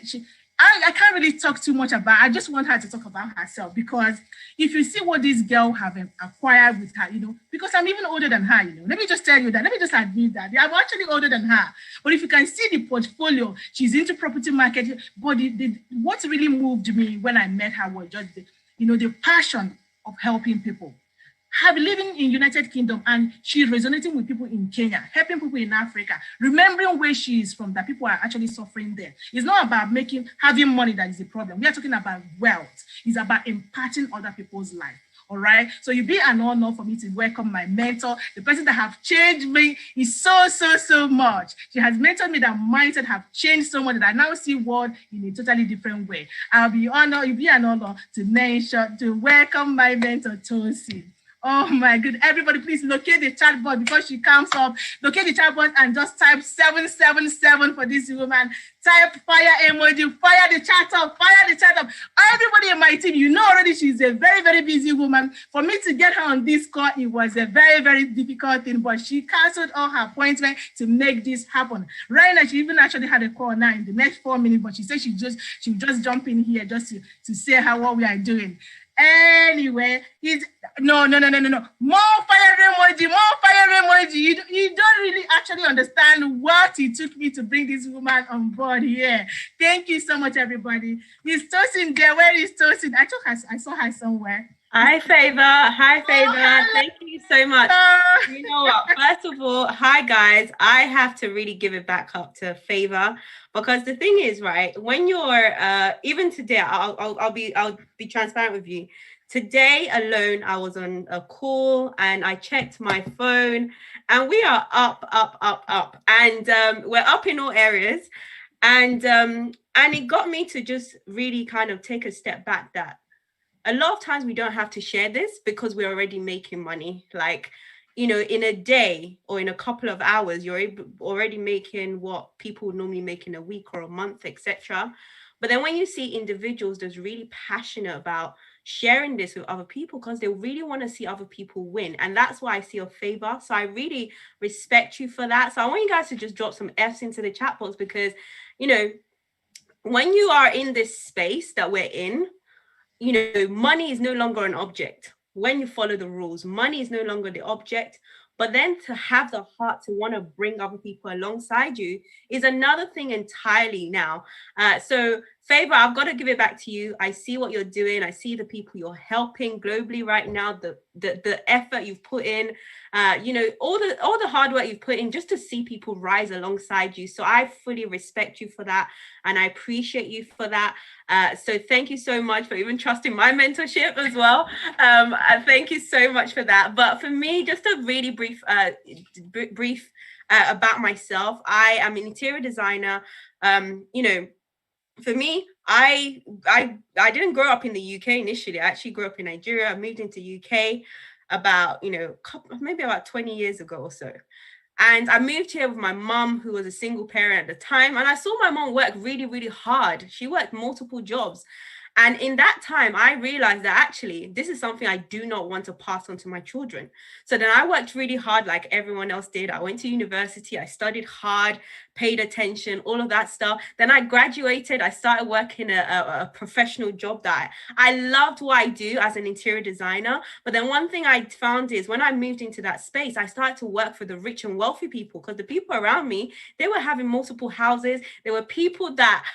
I can't really talk too much about, I just want her to talk about herself, because if you see what this girl have acquired with her, because I'm even older than her, let me just tell you that, let me just admit that, I'm actually older than her. But if you can see the portfolio, she's into property market, but what really moved me when I met her was just the passion of helping people. Have living in United Kingdom, and she's resonating with people in Kenya, helping people in Africa, remembering where she is from, that people are actually suffering there. It's not about having money that is the problem. We are talking about wealth. It's about impacting other people's life. All right. So it'd be an honor for me to welcome my mentor, the person that have changed me is so much. She has mentored me that mindset have changed so much that I now see world in a totally different way. It'd be an honor to welcome my mentor, Tosin. Oh my good. Everybody, please locate the chat box before she comes up. Locate the chat box and just type 777 for this woman. Type fire emoji, fire the chat up. Everybody in my team, you know already she's a very busy woman. For me to get her on this call, it was a very difficult thing, but she canceled all her appointments to make this happen. Right now, she even actually had a call now in the next 4 minutes, but she said she'll just jump in here just to say what we are doing. Anyway, no. More fire emoji. You don't really actually understand what it took me to bring this woman on board here. Thank you so much, everybody. Is Tosin there? Where is Tosin? I saw her somewhere. Hi, Favor. Thank you so much. You know what? First of all, hi, guys. I have to really give it back up to Favor, because the thing is, right, when you're even today, I'll be transparent with you. Today alone, I was on a call and I checked my phone, and we are up, and we're up in all areas, and it got me to just really kind of take a step back. That a lot of times we don't have to share this because we're already making money. Like, you know, in a day or in a couple of hours, you're already making what people would normally make in a week or a month, etc. But then when you see individuals that's really passionate about sharing this with other people, because they really want to see other people win, and that's why I see your Favor. So I really respect you for that. So I want you guys to just drop some F's into the chat box, because, you know, when you are in this space that we're in, you know, money is no longer an object. When you follow the rules, money is no longer the object. But then to have the heart to want to bring other people alongside you is another thing entirely now. So Favor, I've got to give it back to you. I see what you're doing. I see the people you're helping globally right now, the effort you've put in, you know, all the hard work you've put in just to see people rise alongside you. So I fully respect you for that, and I appreciate you for that. So thank you so much for even trusting my mentorship as well. Thank you so much for that. But for me, just a really brief about myself. I am an interior designer. You know, for me, I didn't grow up in the UK initially. I actually grew up in Nigeria. I moved into UK about, you know, maybe about 20 years ago or so. And I moved here with my mom, who was a single parent at the time. And I saw my mom work really hard. She worked multiple jobs. And in that time, I realized that actually, this is something I do not want to pass on to my children. So then I worked really hard like everyone else did. I went to university, I studied hard, paid attention, all of that stuff. Then I graduated, I started working a professional job that I loved what I do as an interior designer. But then one thing I found is when I moved into that space, I started to work for the rich and wealthy people, because the people around me, they were having multiple houses. There were people that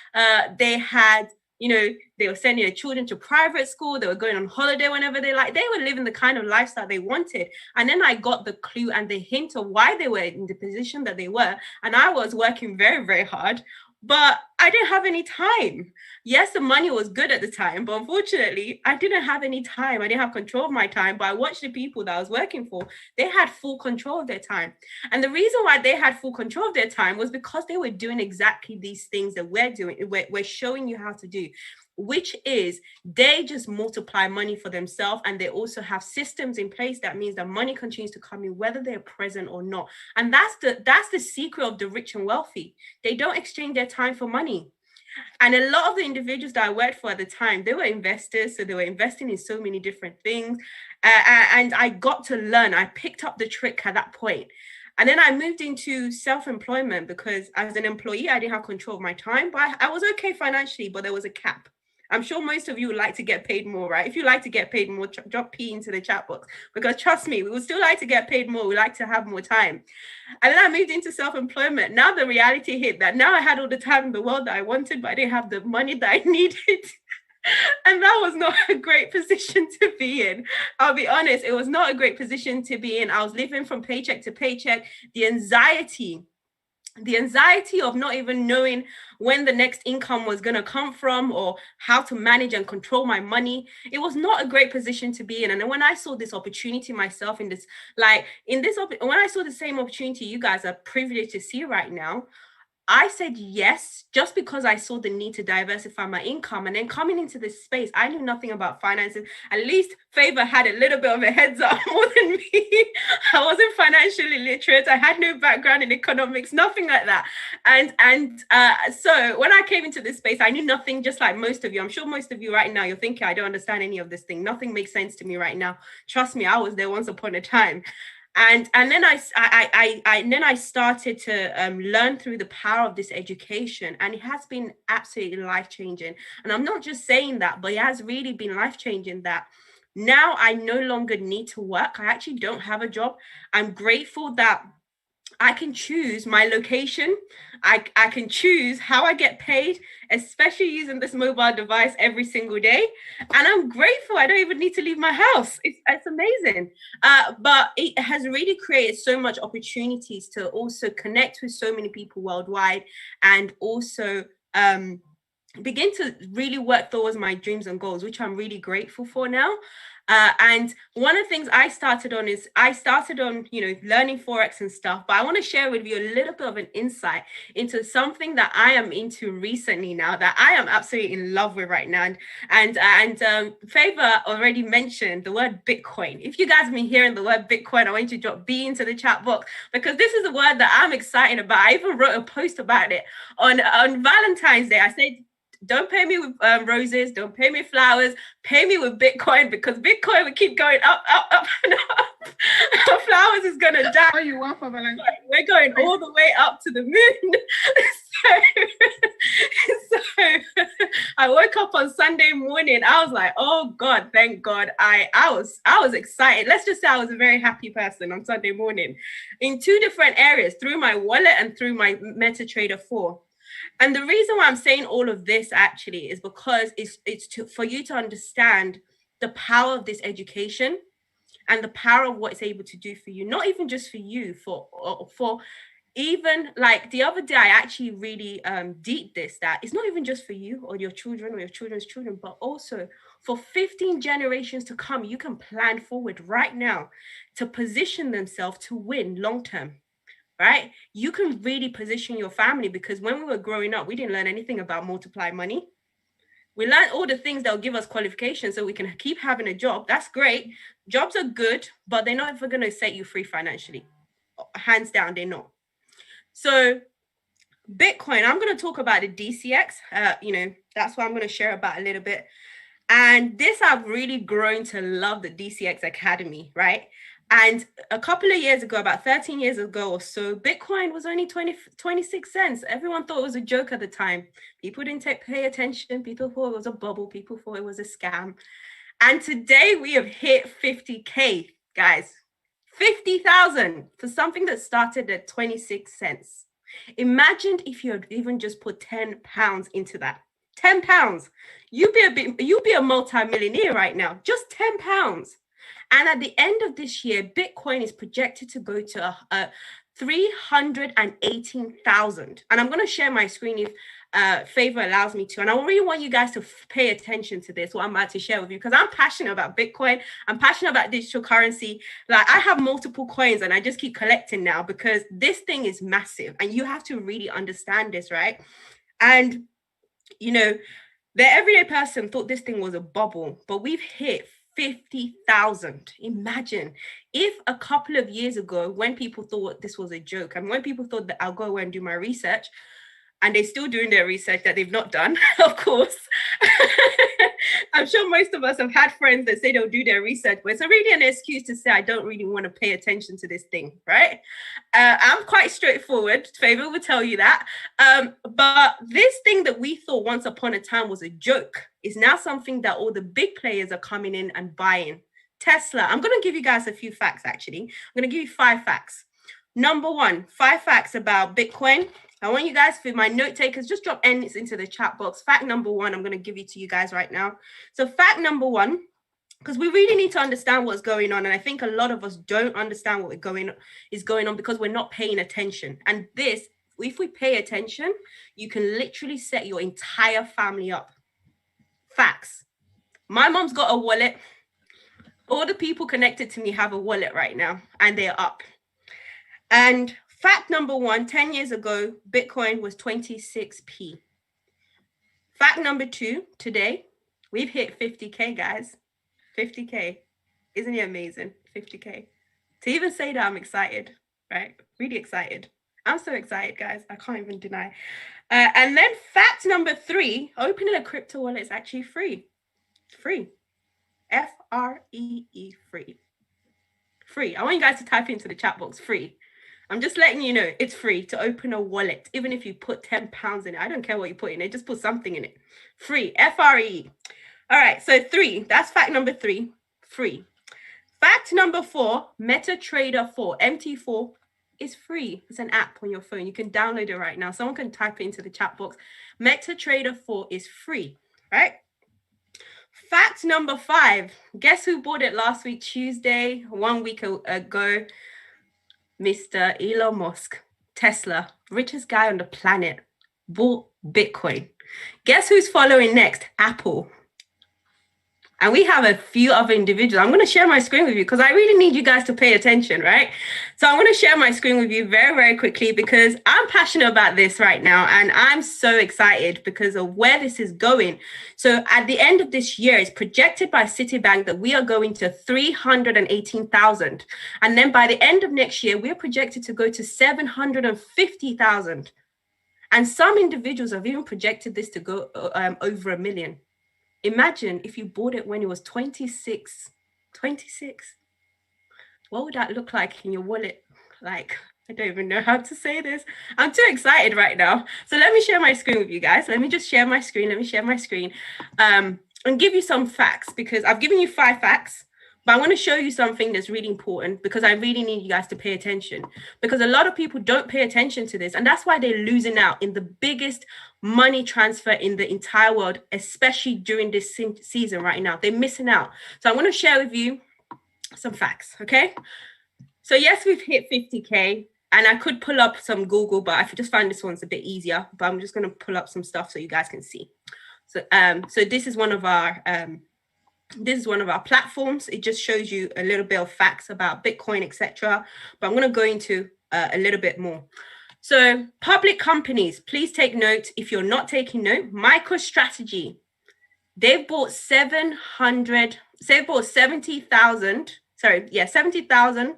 they had, you know, they were sending their children to private school. They were going on holiday whenever they like. They were living the kind of lifestyle they wanted. And then I got the clue and the hint of why they were in the position that they were. And I was working very hard, but I didn't have any time. Yes, the money was good at the time, but unfortunately, I didn't have any time. I didn't have control of my time, but I watched the people that I was working for. They had full control of their time. And the reason why they had full control of their time was because they were doing exactly these things that we're doing. We're showing you how to do, which is they just multiply money for themselves, and they also have systems in place that means that money continues to come in whether they're present or not. And that's the secret of the rich and wealthy. They don't exchange their time for money. And a lot of the individuals that I worked for at the time, they were investors, so they were investing in so many different things, and I got to learn. I picked up the trick at that point. And then I moved into self-employment because as an employee, I didn't have control of my time, but I was okay financially, but there was a cap. I'm sure most of you would like to get paid more, right? If you like to get paid more, drop P into the chat box, because trust me, we would still like to get paid more. We like to have more time. And then I moved into self-employment. Now the reality hit that now I had all the time in the world that I wanted, but I didn't have the money that I needed. And that was not a great position to be in. I'll be honest, it was not a great position to be in. I was living from paycheck to paycheck. The anxiety the anxiety of not even knowing when the next income was going to come from, or how to manage and control my money. It was not a great position to be in. And then when I saw this opportunity myself in this, when I saw the same opportunity you guys are privileged to see right now, I said yes, just because I saw the need to diversify my income. And then coming into this space, I knew nothing about finances. At least Favor had a little bit of a heads up more than me. I wasn't financially literate. I had no background in economics, nothing like that. So when I came into this space, I knew nothing, just like most of you. I'm sure most of you right now, you're thinking, I don't understand any of this thing. Nothing makes sense to me right now. Trust me, I was there once upon a time. And then I started to learn through the power of this education, and it has been absolutely life-changing. And I'm not just saying that, but it has really been life-changing that now I no longer need to work. I actually don't have a job. I'm grateful that I can choose my location. I can choose how I get paid, especially using this mobile device every single day. And I'm grateful I don't even need to leave my house. It's amazing. But it has really created so much opportunities to also connect with so many people worldwide, and also begin to really work towards my dreams and goals, which I'm really grateful for now. And one of the things I started on, learning Forex and stuff, but I want to share with you a little bit of an insight into something that I am into recently now, that I am absolutely in love with right now. And Favor already mentioned the word Bitcoin. If you guys have been hearing the word Bitcoin, I want you to drop B into the chat box, because this is a word that I'm excited about. I even wrote a post about it on Valentine's Day. I said, don't pay me with roses, don't pay me flowers, pay me with Bitcoin, because Bitcoin will keep going up, and up. Flowers is gonna die. What you want for Valentine's? We're going all the way up to the moon. So I woke up on Sunday morning. I was like, oh God, thank God. I was excited. Let's just say I was a very happy person on Sunday morning in two different areas, through my wallet and through my MetaTrader 4. And the reason why I'm saying all of this actually is because for you to understand the power of this education and the power of what it's able to do for you, not even just for you, for even like the other day, I actually really deep this, that it's not even just for you or your children or your children's children, but also for 15 generations to come. You can plan forward right now to position themselves to win long term. Right? You can really position your family, because when we were growing up, we didn't learn anything about multiply money. We learned all the things that will give us qualifications so we can keep having a job. That's great. Jobs are good, but they're not ever going to set you free financially. Hands down, they're not. So Bitcoin, I'm going to talk about the DCX. That's what I'm going to share about a little bit. And this, I've really grown to love the DCX Academy, right? And a couple of years ago, about 13 years ago or so, Bitcoin was only 26 cents. Everyone thought it was a joke at the time. People didn't pay attention. People thought it was a bubble. People thought it was a scam. And today we have hit 50K, guys. 50,000 for something that started at 26 cents. Imagine if you had even just put 10 pounds into that. 10 pounds. You'd be a multi-millionaire right now. Just 10 pounds. And at the end of this year, Bitcoin is projected to go to 318,000. And I'm going to share my screen if Favor allows me to. And I really want you guys to pay attention to this, what I'm about to share with you, because I'm passionate about Bitcoin. I'm passionate about digital currency. Like, I have multiple coins and I just keep collecting now, because this thing is massive and you have to really understand this, right? And, the everyday person thought this thing was a bubble, but we've hit 50,000. Imagine if a couple of years ago, when people thought this was a joke, and when people thought that I'll go away and do my research, and they're still doing their research that they've not done, of course. I'm sure most of us have had friends that say they'll do their research, but it's really an excuse to say, I don't really want to pay attention to this thing, right? I'm quite straightforward. Favor will tell you that. But this thing that we thought once upon a time was a joke is now something that all the big players are coming in and buying. Tesla, I'm going to give you guys a few facts, actually. I'm going to give you 5 facts. Number 1, 5 facts about Bitcoin. I want you guys, for my note takers, just drop N's into the chat box. Fact number 1, I'm going to give it to you guys right now. So fact number 1, because we really need to understand what's going on. And I think a lot of us don't understand what is going on because we're not paying attention. And this, if we pay attention, you can literally set your entire family up. Facts. My mom's got a wallet. All the people connected to me have a wallet right now, and they're up. And fact number one, 10 years ago, Bitcoin was 26p. Fact number two, today, we've hit 50K, guys. 50K. Isn't it amazing? 50K. To even say that, I'm excited, right? Really excited. I'm so excited, guys. I can't even deny. And then fact number three, opening a crypto wallet is actually free. Free. Free. Free. Free. I want you guys to type into the chat box, free. I'm just letting you know it's free to open a wallet. Even if you put £10 in it, I don't care what you put in it, just put something in it. Free. Free. All right, so three. That's fact number three. Free. Fact number four, MetaTrader 4, MT4 is free. It's an app on your phone. You can download it right now. Someone can type it into the chat box. MetaTrader 4 is free, right? Fact number five, guess who bought it last week, Tuesday, 1 week ago? Mr. Elon Musk, Tesla, richest guy on the planet, bought Bitcoin. Guess who's following next? Apple. And we have a few other individuals. I'm going to share my screen with you because I really need you guys to pay attention, right? So I'm going to share my screen with you very, very quickly because I'm passionate about this right now. And I'm so excited because of where this is going. So at the end of this year, it's projected by Citibank that we are going to 318,000. And then by the end of next year, we're projected to go to 750,000. And some individuals have even projected this to go over 1 million. Imagine if you bought it when it was 26. What would that look like in your wallet? Like, I don't even know how to say this. I'm too excited right now. So let me share my screen with you guys. Let me just share my screen. And give you some facts because I've given you 5 facts. But I want to show you something that's really important because I really need you guys to pay attention because a lot of people don't pay attention to this. And that's why they're losing out in the biggest money transfer in the entire world, especially during this season right now. They're missing out. So I want to share with you some facts, okay? So yes, we've hit 50K and I could pull up some Google, but I just find this one's a bit easier. But I'm just going to pull up some stuff so you guys can see. So this is one of our... This is one of our platforms. It just shows you a little bit of facts about Bitcoin, etc. But I'm going to go into a little bit more. So public companies, please take note. If you're not taking note, MicroStrategy, they've bought 70,000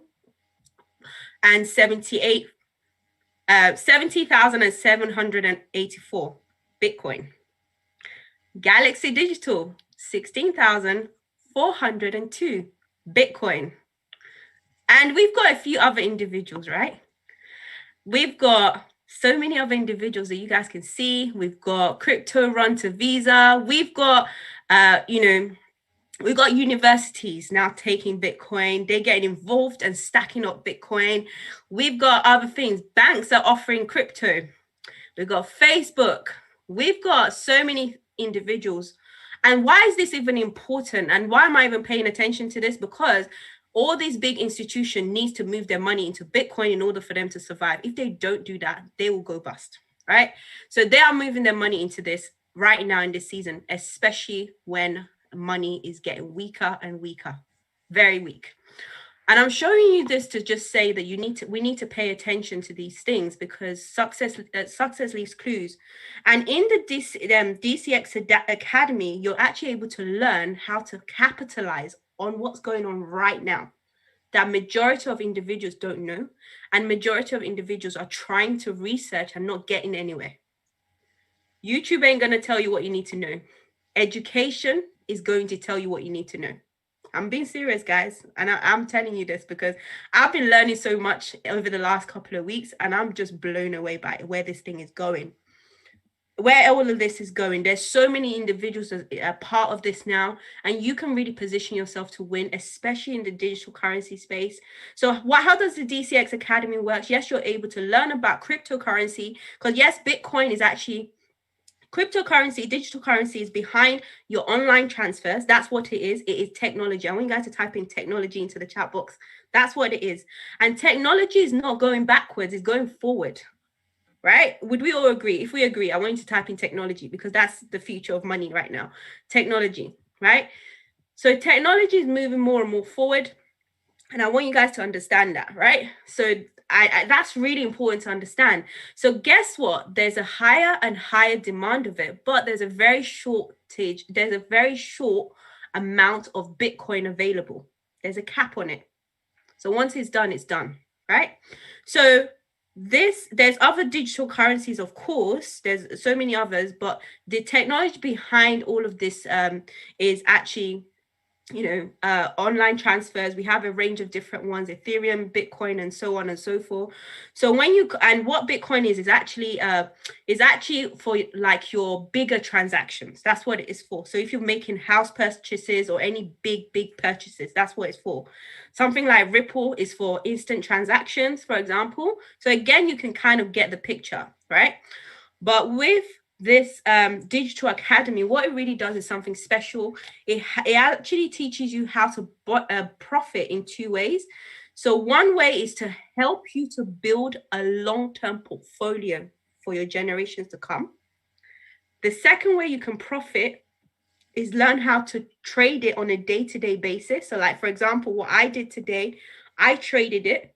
and 70,784 Bitcoin. Galaxy Digital, 16,402 Bitcoin. And we've got a few other individuals, right? We've got so many other individuals that you guys can see. We've got Crypto Run to Visa. We've got, we've got universities now taking Bitcoin. They're getting involved and stacking up Bitcoin. We've got other things. Banks are offering crypto. We've got Facebook. We've got so many individuals. And why is this even important? And why am I even paying attention to this? Because all these big institutions need to move their money into Bitcoin in order for them to survive. If they don't do that, they will go bust, right? So they are moving their money into this right now in this season, especially when money is getting weaker and weaker, very weak. And I'm showing you this to just say that we need to pay attention to these things because success leaves clues. And in the DCX Academy, you're actually able to learn how to capitalize on what's going on right now that majority of individuals don't know, and majority of individuals are trying to research and not getting anywhere. YouTube ain't going to tell you what you need to know. Education is going to tell you what you need to know. I'm being serious, guys. And I'm telling you this because I've been learning so much over the last couple of weeks and I'm just blown away by where this thing is going. Where all of this is going. There's so many individuals that are part of this now, and you can really position yourself to win, especially in the digital currency space. So how does the DCX Academy work? Yes, you're able to learn about cryptocurrency because yes, Bitcoin is actually cryptocurrency, digital currency is behind your online transfers. That's what it is. It is technology. I want you guys to type in technology into the chat box. That's what it is. And technology is not going backwards, it's going forward. right? Would we all agree? If we agree, I want you to type in technology, because that's the future of money right now. Technology, right? So technology is moving more and more forward, and I want you guys to understand that, right? So that's really important to understand. So guess what? There's a higher and higher demand of it, but there's a very shortage. There's a very short amount of Bitcoin available. There's a cap on it. So once it's done, right? So there's other digital currencies, of course. There's so many others, but the technology behind all of this is actually, online transfers. We have a range of different ones: Ethereum, Bitcoin, and so on and so forth. So what Bitcoin is actually for like your bigger transactions. That's what it is for. So if you're making house purchases or any big purchases, that's what it's for. Something like Ripple is for instant transactions, for example. So again, you can kind of get the picture, right? But with this digital academy, what it really does is something special. It actually teaches you how to profit in two ways. So one way is to help you to build a long-term portfolio for your generations to come. The second way you can profit is learn how to trade it on a day-to-day basis. So like, for example, what I did today, I traded it.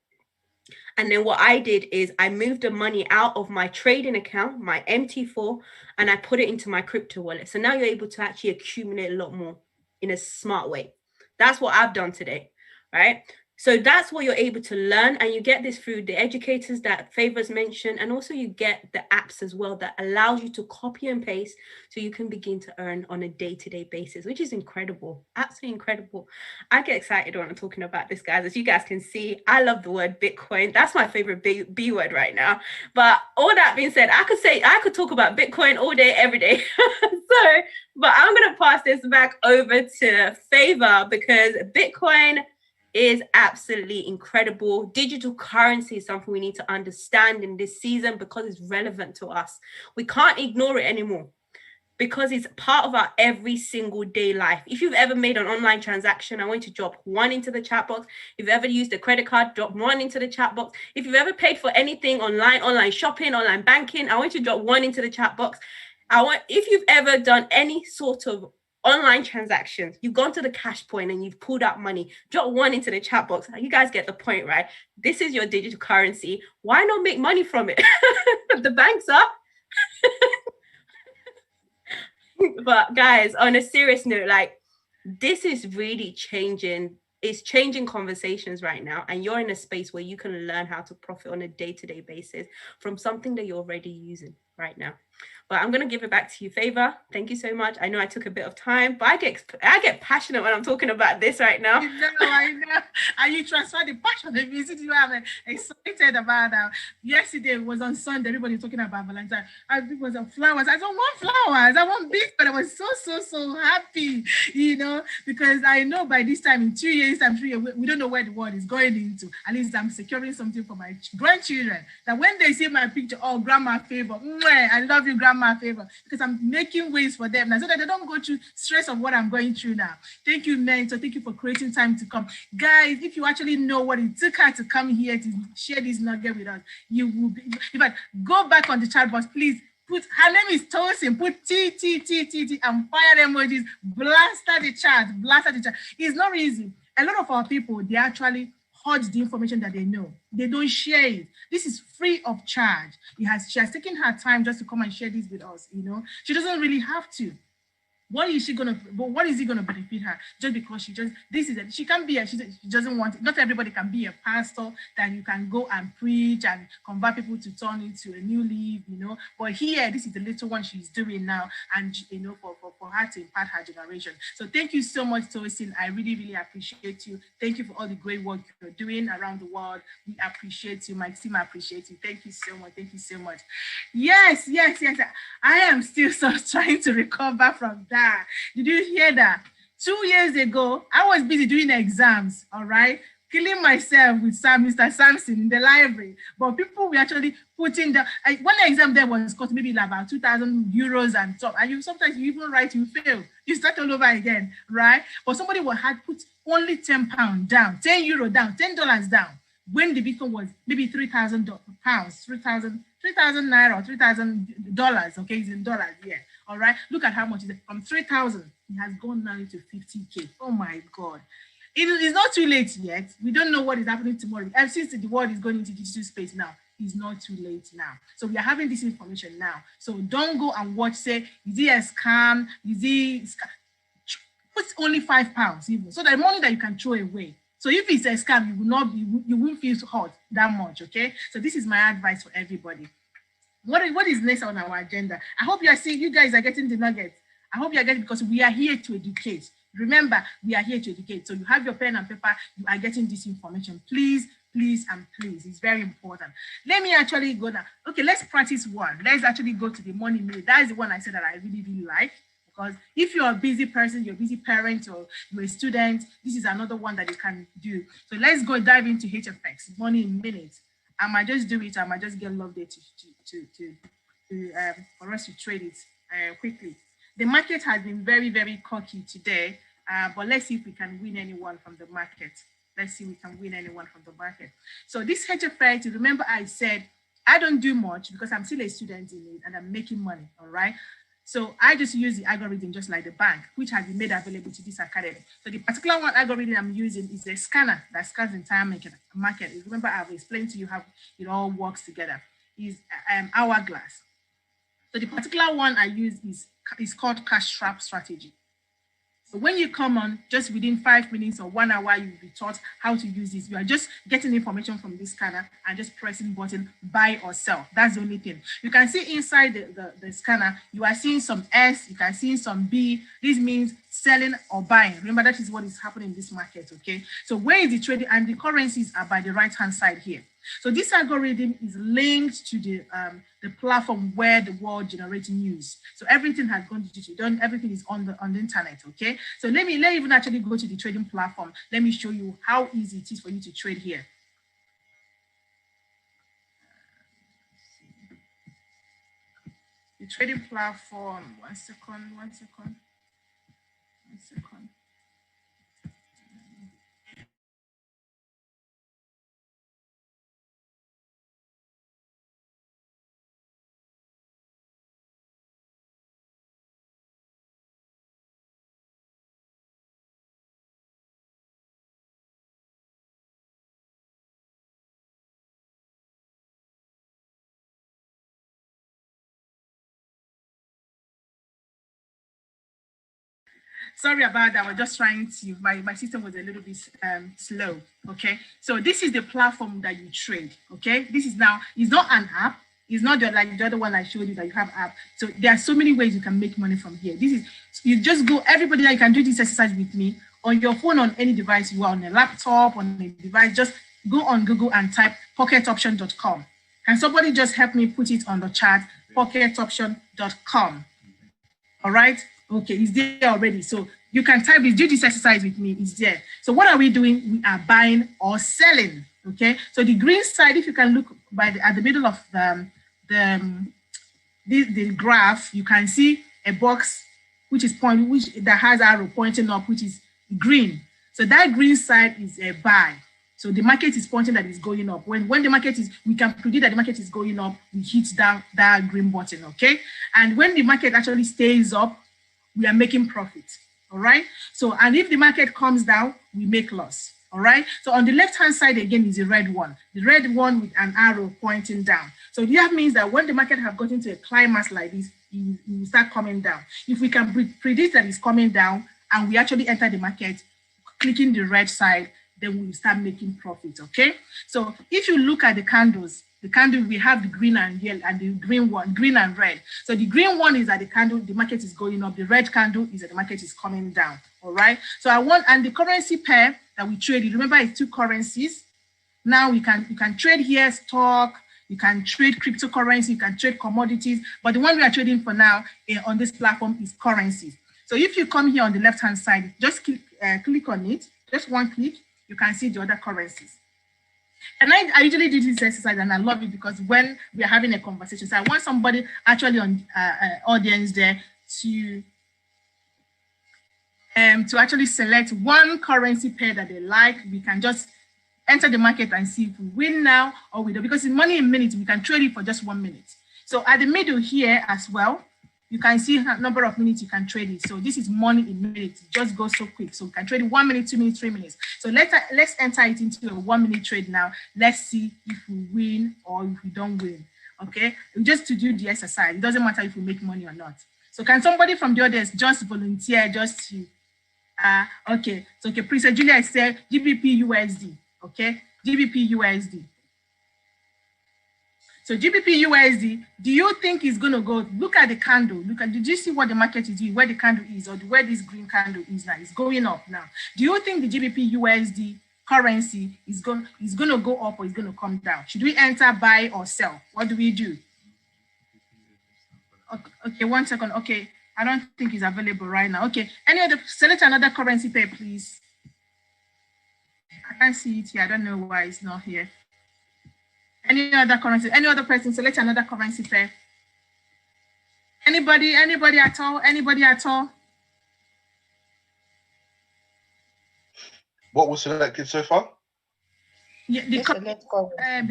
And then what I did is I moved the money out of my trading account, my MT4, and I put it into my crypto wallet. So now you're able to actually accumulate a lot more in a smart way. That's what I've done today, right? So that's what you're able to learn, and you get this through the educators that Favors mentioned, and also you get the apps as well that allows you to copy and paste so you can begin to earn on a day-to-day basis, which is incredible, absolutely incredible. I get excited when I'm talking about this, guys. As you guys can see, I love the word Bitcoin. That's my favorite B word right now. But all that being said, I could talk about Bitcoin all day, every day. But I'm going to pass this back over to Favor, because Bitcoin is absolutely incredible. Digital currency is something we need to understand in this season because it's relevant to us. We can't ignore it anymore because it's part of our every single day life. If you've ever made an online transaction, I want you to drop 1 into the chat box. If you've ever used a credit card, drop 1 into the chat box. If you've ever paid for anything online shopping, online banking, I want you to drop 1 into the chat box. If you've ever done any sort of online transactions, you've gone to the cash point and you've pulled out money, drop 1 into the chat box. You guys get the point, right? This is your digital currency. Why not make money from it? The banks are. But guys, on a serious note, like, this is really changing. It's changing conversations right now, and you're in a space where you can learn how to profit on a day-to-day basis from something that you're already using right now. But I'm going to give it back to you, Favor. Thank you so much. I know I took a bit of time, but I get passionate when I'm talking about this right now. I know. And you transfer the passion. The music you are excited about that. Yesterday was on Sunday. Everybody talking about Valentine. And people was flowers. I don't want flowers. I want big, but I was so happy, because I know by this time, in 2 years, 3 years, we don't know where the world is going into. At least I'm securing something for my grandchildren. That when they see my picture, oh, Grandma Favor, I love you, Grandma Favor, because I'm making ways for them now so that they don't go through stress of what I'm going through now. Thank you, Mentor. Thank you for creating time to come. Guys, if you actually know what it took her to come here to share this nugget with us, you will be. In fact, go back on the chat box, please. Her name is Tosin. Put T and fire emojis. Blaster the chat. It's not easy. A lot of our people, they actually hoard the information that they know. They don't share it. This is free of charge. She has taken her time just to come and share this with us. She doesn't really have to. What is it going to benefit her just because she can be she doesn't want it. Not everybody can be a pastor that you can go and preach and convert people to turn into a new leaf, But here, this is the little one she's doing now, and for her to impact her generation. So thank you so much, Tosin. I really, really appreciate you. Thank you for all the great work you're doing around the world. We appreciate you. My team appreciates you. Thank you so much. Thank you so much. Yes. I am still trying to recover from that. Did you hear that? 2 years ago, I was busy doing exams, all right? Killing myself with Mr. Sampson in the library. But people were actually putting down. One exam there was cost maybe like about 2,000 euros and top. And sometimes you even write, you fail. You start all over again, right? But somebody had put only £10 down, €10 down, $10 down. when the Bitcoin was maybe 3,000 pounds, 3,000 naira or $3,000. Okay, it's in dollars. Yeah. All right. Look at how much is it. From 3,000, it has gone now into 50K. Oh my God. It is not too late yet. We don't know what is happening tomorrow. And since the world is going into digital space now, it's not too late now. So we are having this information now. So don't go and watch, say, is it a scam? Is it put only £5 even, so that money that you can throw away. So if it's a scam, you will not be, you won't feel hot that much. Okay. So this is my advice for everybody. What is next on our agenda? I hope you guys are getting the nuggets. I hope you are getting, because we are here to educate. Remember, we are here to educate. So you have your pen and paper, you are getting this information. Please, please, and please. It's very important. Let me actually go now. Okay, let's practice one. Let's actually go to the money minute. That is the one I said that I really, really like. Because if you're a busy person, you're a busy parent, or you're a student, this is another one that you can do. So let's go dive into HFX, money in minutes. I might just do it. I might just get Loveday for us to trade it quickly. The market has been very, very cocky today, but let's see if we can win anyone from the market. Let's see if we can win anyone from the market. So this HFX, remember I said, I don't do much because I'm still a student in it and I'm making money, all right? So I just use the algorithm just like the bank, which has been made available to this academy. So the particular one algorithm I'm using is a scanner that scans the entire market. Remember, I've explained to you how it all works together. Is hourglass. So the particular one I use is called cash trap strategy. So when you come on, just within 5 minutes or 1 hour, you'll be taught how to use this. You are just getting information from this scanner and just pressing button, buy or sell. That's the only thing. You can see inside the scanner, you are seeing some S, you can see some B. This means selling or buying. Remember, that is what is happening in this market, okay? So where is the trading? And the currencies are by the right-hand side here. So this algorithm is linked to the platform where the world generates news. So everything has gone digital. Everything is on the internet. Okay. So let even actually go to the trading platform. Let me show you how easy it is for you to trade here. The trading platform. One second. Sorry about that. We're just trying to, my system was a little bit slow. Okay. So this is the platform that you trade. Okay. This is now, it's not an app. It's not like the other one I showed you that you have app. So there are so many ways you can make money from here. This is, you just go, everybody that you can do this exercise with me on your phone, on any device you are, on a laptop, on a device, just go on Google and type pocketoption.com. Can somebody just help me put it on the chat? Pocketoption.com. All right. Okay, it's there already. So you can type it, do this exercise with me, it's there. So what are we doing? We are buying or selling. Okay. So the green side, if you can look at the middle of the graph, you can see a box which that has arrow pointing up, which is green. So that green side is a buy. So the market is pointing that it's going up. When the market is, we can predict that the market is going up, we hit that green button, okay? And when the market actually stays up, we are making profit, all right? So, and if the market comes down, we make loss, all right? So on the left-hand side, again, is the red one with an arrow pointing down. So that means that when the market have gotten to a climax like this, it will start coming down. If we can predict that it's coming down and we actually enter the market, clicking the red side, then we will start making profit, okay? So if you look at the candles, we have the green and yellow, and the green and red. So the green one is that the market is going up. The red candle is that the market is coming down, all right? So and the currency pair that we trade, remember it's two currencies. Now you can trade here stock, you can trade cryptocurrency, you can trade commodities, but the one we are trading for now on this platform is currencies. So if you come here on the left-hand side, just click on it, just one click, you can see the other currencies. And I usually do this exercise and I love it because when we are having a conversation, so I want somebody actually on audience there to actually select one currency pair that they like. We can just enter the market and see if we win now or we don't. Because in money in minutes, we can trade it for just 1 minute. So at the middle here as well, you can see a number of minutes you can trade it. So this is money in minutes. It just goes so quick. So we can trade it 1 minute, 2 minutes, 3 minutes. So let's enter it into a 1 minute trade now. Let's see if we win or if we don't win. Okay, just to do the exercise. It doesn't matter if we make money or not. So can somebody from the audience just volunteer just to, okay. So okay, Princess Julia said GBP USD. Okay, GBP USD. So GBP USD, do you think it's going to go? Look at the candle. Did you see what the market is doing, where the candle is, or where this green candle is now? It's going up now. Do you think the GBP USD currency is going to go up or is going to come down? Should we enter, buy, or sell? What do we do? Okay, 1 second. Okay, I don't think it's available right now. Okay, select another currency pair, please. I can't see it here. I don't know why it's not here. Any other currency? Any other person? Select another currency pair. Anybody at all? Anybody at all? What was selected so far? Yeah, the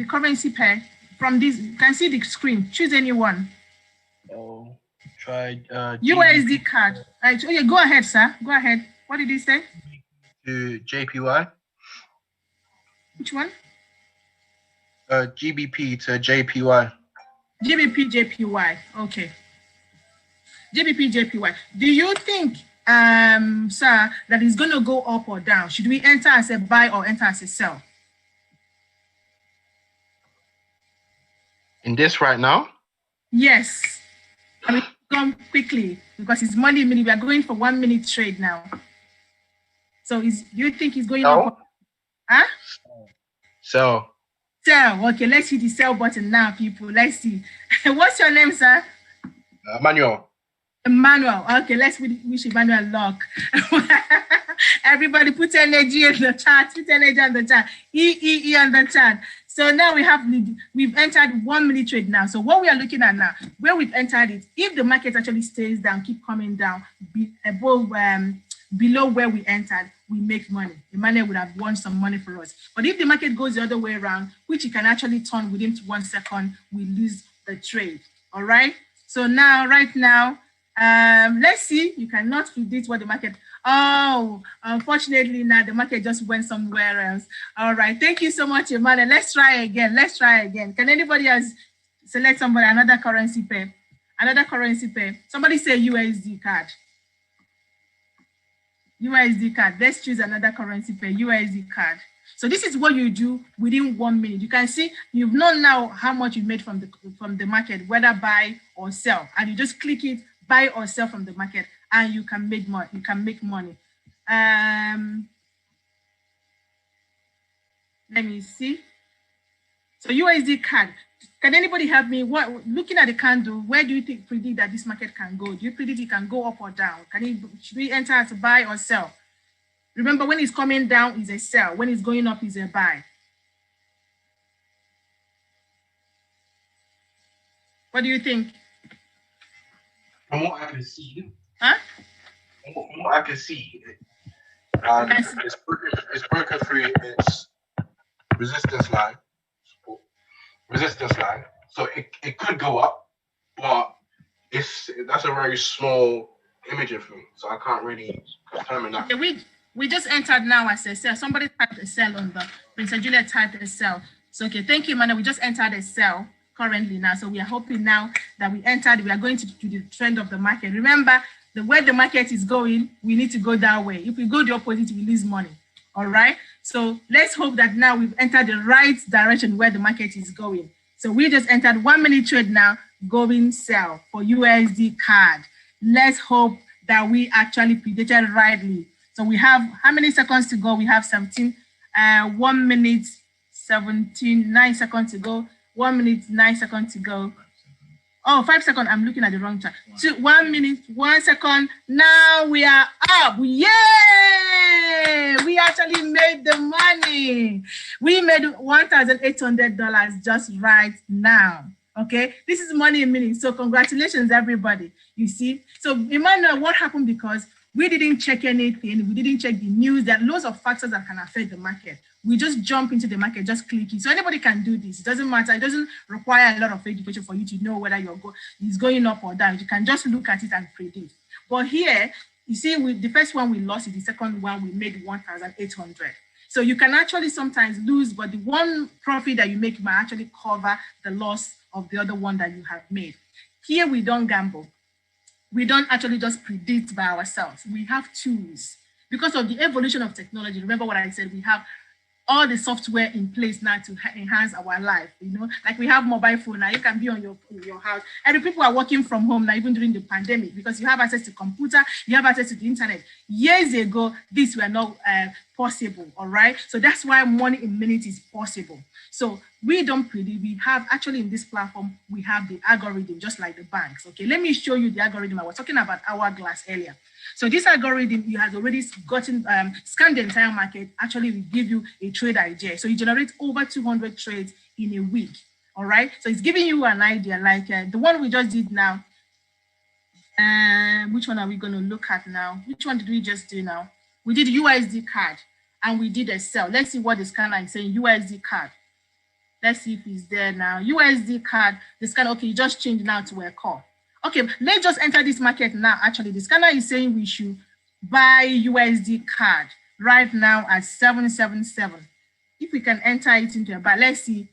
currency pair from this. You can see the screen. Choose anyone. Oh, try USD card. Okay, go ahead, sir. Go ahead. What did he say? To JPY. Which one? GBP to JPY. GBP JPY. Okay. GBP JPY. Do you think, sir, that it's going to go up or down? Should we enter as a buy or enter as a sell? In this right now? Yes. I mean, come quickly because it's money minute. We are going for 1 minute trade now. So do you think it's going up? Huh? Sell. Sell. Okay, let's hit the sell button now, people. Let's see. What's your name, sir? Emmanuel. Emmanuel. Okay, let's wish Emmanuel luck. Everybody put energy in the chat. Put energy on the chat. E on the chat. So now we've entered 1 minute trade now. So what we are looking at now, where we've entered it, if the market actually stays down, keep coming down, below where we entered, we make money. Emmanuel would have won some money for us. But if the market goes the other way around, which you can actually turn within 1 second, we lose the trade. All right. So now, right now, let's see. You cannot predict what the market. Oh, unfortunately, now the market just went somewhere else. All right. Thank you so much, Emmanuel. Let's try again. Can anybody else select another currency pair? Another currency pair. Somebody say USD card. USD card. Let's choose another currency pair. USD card. So this is what you do within 1 minute. You can see you've known now how much you made from the market, whether buy or sell, and you just click it, buy or sell from the market, and you can make money. You can make money. Let me see. So USD card. Can anybody help me? Looking at the candle, where do you predict that this market can go? Do you predict it can go up or down? Should we enter as a buy or sell? Remember, when it's coming down, is a sell. When it's going up, is a buy. What do you think? From what I can see, huh? From what I can see, it's broken through its resistance line. So it could go up, but that's a very small image of me, so I can't really determine that. Okay, we just entered now as a sell. Somebody typed a sell on the Princess Julia typed a sell. So okay, thank you, Manu. We just entered a sell currently now. So we are hoping now that we are going to do the trend of the market. Remember, where the market is going, we need to go that way. If we go the opposite, we lose money. All right. So let's hope that now we've entered the right direction where the market is going. So we just entered 1 minute trade now, going sell for USD card. Let's hope that we actually predicted rightly. So we have how many seconds to go? We have 1 minute, 9 seconds to go. 1 minute, 9 seconds to go. Oh, 5 seconds. I'm looking at the wrong time. 1 minute, 1 second. Now we are up. Yay! We actually made the money. We made $1,800 just right now. Okay, this is money in minutes. So congratulations, everybody. You see. So Emmanuel, what happened? Because we didn't check anything. We didn't check the news. There are lots of factors that can affect the market. We just jump into the market, just click it. So anybody can do this. It doesn't matter. It doesn't require a lot of education for you to know whether it's going up or down. You can just look at it and predict. But here, you see, the first one we lost it, the second one we made 1,800. So you can actually sometimes lose, but the one profit that you make might actually cover the loss of the other one that you have made. Here we don't gamble. We don't actually just predict by ourselves. We have tools. Because of the evolution of technology, remember what I said, we have all the software in place now to enhance our life. Like we have mobile phone now. You can be on your house. And people are working from home now, even during the pandemic, because you have access to computer, you have access to the internet. Years ago, these were not possible. All right. So that's why money in minutes is possible. So we don't predict. We have actually in this platform, we have the algorithm, just like the banks. Okay. Let me show you the algorithm. I was talking about Hourglass earlier. So this algorithm, you have already gotten, scanned the entire market. Actually, we give you a trade idea. So you generate over 200 trades in a week. All right. So it's giving you an idea, like the one we just did now. Which one are we going to look at now? Which one did we just do now? We did USD card and we did a sell. Let's see what the scanner is saying. USD card. Let's see if it's there now. USD card, the scanner, okay, you just changed now to a call. Okay, let's just enter this market now. Actually, the scanner is saying we should buy USD card right now at 777. If we can enter it into a buy, let's see.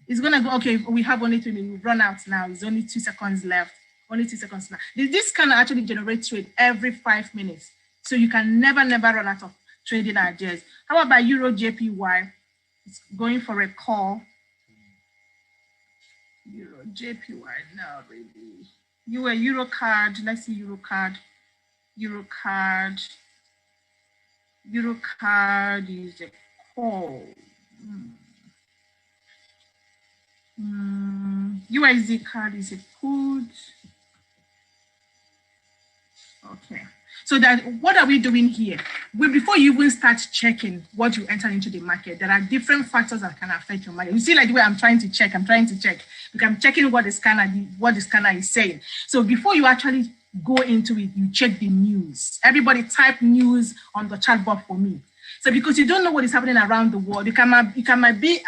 It's gonna go, okay, we have only 2 minutes, we've run out now. It's only 2 seconds left. Only 2 seconds now. This scanner actually generates trade every 5 minutes. So you can never run out of trading ideas. How about Euro JPY? It's going for a call. Euro JPY, no, really. Euro card, let's see Euro card. Euro card is a call. USD card is a put. Okay. So that what are we doing here? Before you even start checking what you enter into the market, there are different factors that can affect your market. You see, like the way I'm trying to check, because I'm checking what the scanner is saying. So before you actually go into it, you check the news. Everybody type news on the chat box for me. So because you don't know what is happening around the world, you might be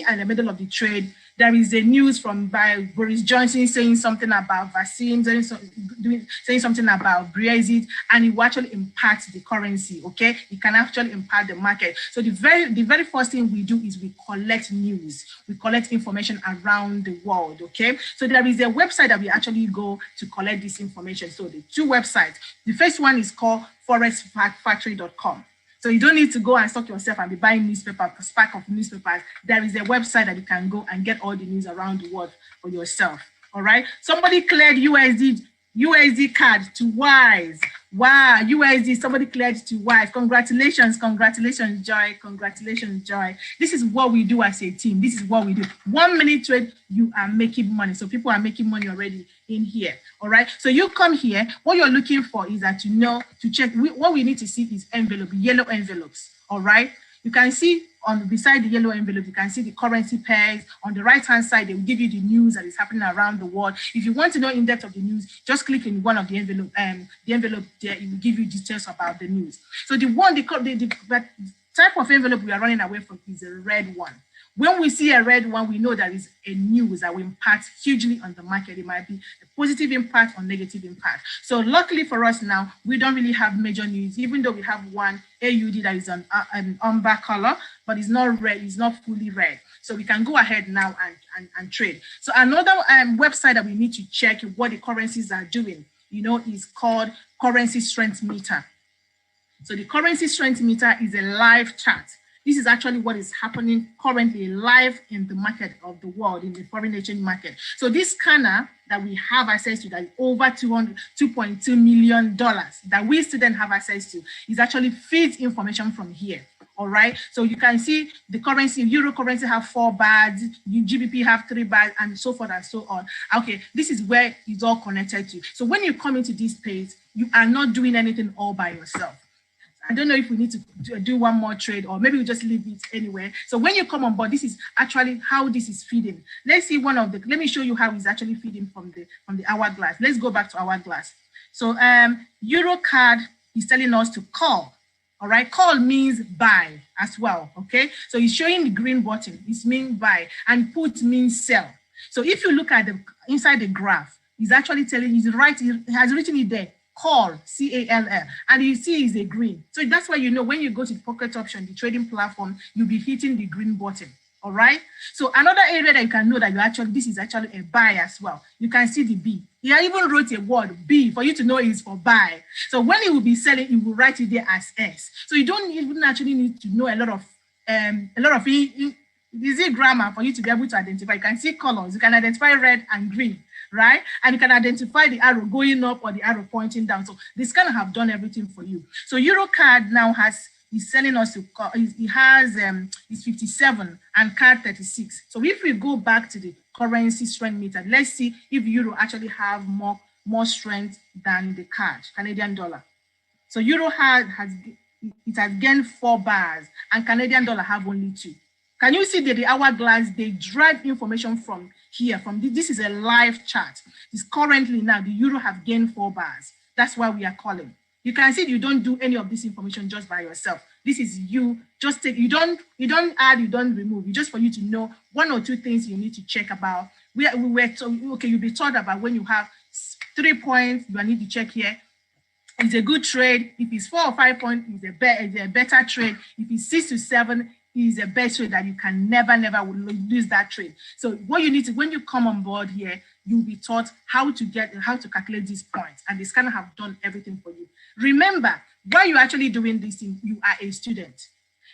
in the middle of the trade. There is a news by Boris Johnson saying something about vaccines, saying something about Brexit, and it will actually impact the currency. Okay, it can actually impact the market. So the very first thing we do is we collect news, we collect information around the world. Okay, so there is a website that we actually go to collect this information. So the 2 websites. The first one is called forexfactory.com. So you don't need to go and stock yourself and be buying newspaper, a stack of newspapers. There is a website that you can go and get all the news around the world for yourself. All right. Somebody cleared USD card to Wise. Wow, USD, somebody cleared to Wise. Congratulations, Joy. Congratulations, Joy. This is what we do as a team. This is what we do. 1 minute trade, you are making money. So people are making money already in here. All right. So you come here. What you're looking for is that to check. What we need to see is yellow envelopes. All right. You can see beside the yellow envelope, you can see the currency pairs. On the right-hand side, they will give you the news that is happening around the world. If you want to know in depth of the news, just click in one of the envelope. The envelope there, it will give you details about the news. So the type of envelope we are running away from is a red one. When we see a red one, we know there is a news that will impact hugely on the market. It might be a positive impact or negative impact. So luckily for us now, we don't really have major news, even though we have one AUD that is an umber color, but it's not red, it's not fully red. So we can go ahead now and trade. So another website that we need to check what the currencies are doing, is called Currency Strength Meter. So the Currency Strength Meter is a live chart. This is actually what is happening currently live in the market of the world, in the foreign exchange market. So this scanner that we have access to, that is over $2.2 million that we still don't have access to, is actually feeds information from here. All right. So you can see the currency, Euro currency have 4 bars, GBP have 3 bars, and so forth and so on. Okay, this is where it's all connected to. So when you come into this page, you are not doing anything all by yourself. I don't know if we need to do one more trade, or maybe we just leave it anywhere. So when you come on board, this is actually how this is feeding. Let's see let me show you how it's actually feeding from the Hourglass. Let's go back to Hourglass. So Euro card is telling us to call. All right, call means buy as well. Okay, so it's showing the green button, it means buy, and put means sell. So if you look at the inside the graph, it's actually telling you, it has written it there, call, C-A-L-L, and you see it's a green. So that's why you know when you go to the pocket option, the trading platform, you'll be hitting the green button. All right. So another area that you can know that this is actually a buy as well. You can see the B. He even wrote a word B for you to know it's for buy. So when he will be selling, he will write it there as S. So you don't even actually need to know a lot of easy grammar for you to be able to identify. You can see colors. You can identify red and green, right? And you can identify the arrow going up or the arrow pointing down. So this kind of have done everything for you. So Eurocard now is selling us it's 57 and card 36. So if we go back to the currency strength meter, let's see if euro actually have more strength than the card, Canadian dollar. So euro has gained 4 bars and Canadian dollar have only 2. Can you see that the hourglass, they drag information from here, this is a live chart. It's currently now the euro have gained 4 bars. That's why we are calling. You can see you don't do any of this information just by yourself. This is you just take, you don't add, you don't remove. It's just for you to know 1 or 2 things you need to check about. You'll be taught about when you have 3 points, you need to check here. It's a good trade. If it's 4 or 5 points, it's a better trade. If it's 6 to 7, is a best trade that you can never lose that trade. So what you need to, when you come on board here, you'll be taught how to calculate these points, and this kind of have done everything for you. Remember, while you're actually doing this thing, you are a student.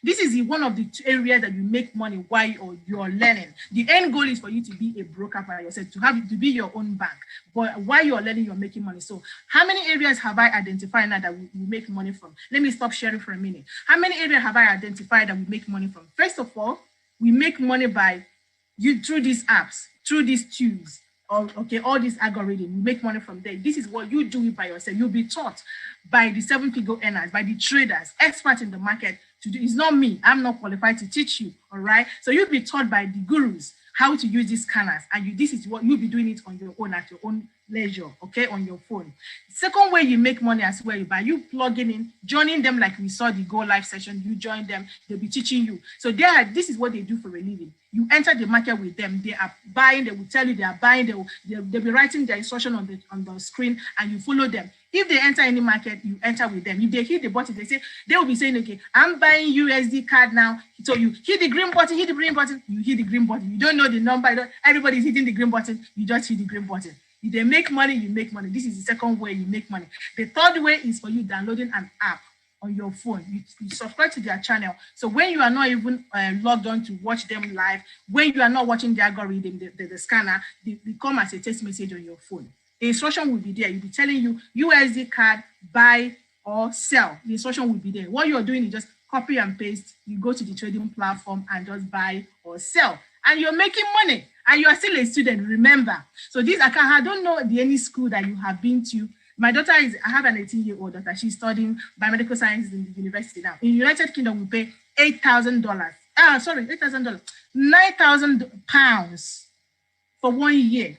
This is one of the areas that you make money while you're learning. The end goal is for you to be a broker by yourself, to be your own bank. But while you're learning, you're making money. So how many areas have I identified now that we make money from? Let me stop sharing for a minute. How many areas have I identified that we make money from? First of all, we make money through these apps, through these tools. All this algorithm, you make money from there. This is what you do it by yourself. You'll be taught by the 7-figure earners, by the traders, experts in the market to do. It's not me. I'm not qualified to teach you. All right. So you'll be taught by the gurus how to use these scanners, and this is what you'll be doing it on your own at your own leisure. Okay, on your phone. Second way you make money as well by you plugging in, joining them like we saw the Go Live session. You join them, they'll be teaching you. So this is what they do for a living. You enter the market with them. They are buying. They will tell you they are buying. They'll be writing their instruction on the screen, and you follow them. If they enter any market, you enter with them. If they hit the button, they will be saying, okay, I'm buying USD card now. So you hit the green button, you hit the green button. You don't know the number. Everybody's hitting the green button. You just hit the green button. If they make money, you make money. This is the second way you make money. The third way is for you downloading an app on your phone. You subscribe to their channel. So when you are not even logged on to watch them live, when you are not watching the algorithm, the scanner, they come as a text message on your phone. The instruction will be there. You'll be telling you USD card, buy or sell. The instruction will be there. What you're doing is just copy and paste. You go to the trading platform and just buy or sell. And you're making money. And you are still a student, remember. So I don't know any school that you have been to. My daughter I have an 18-year-old daughter. She's studying biomedical science in the university now. In the United Kingdom, we pay $8,000. $8,000. £9,000 for 1 year.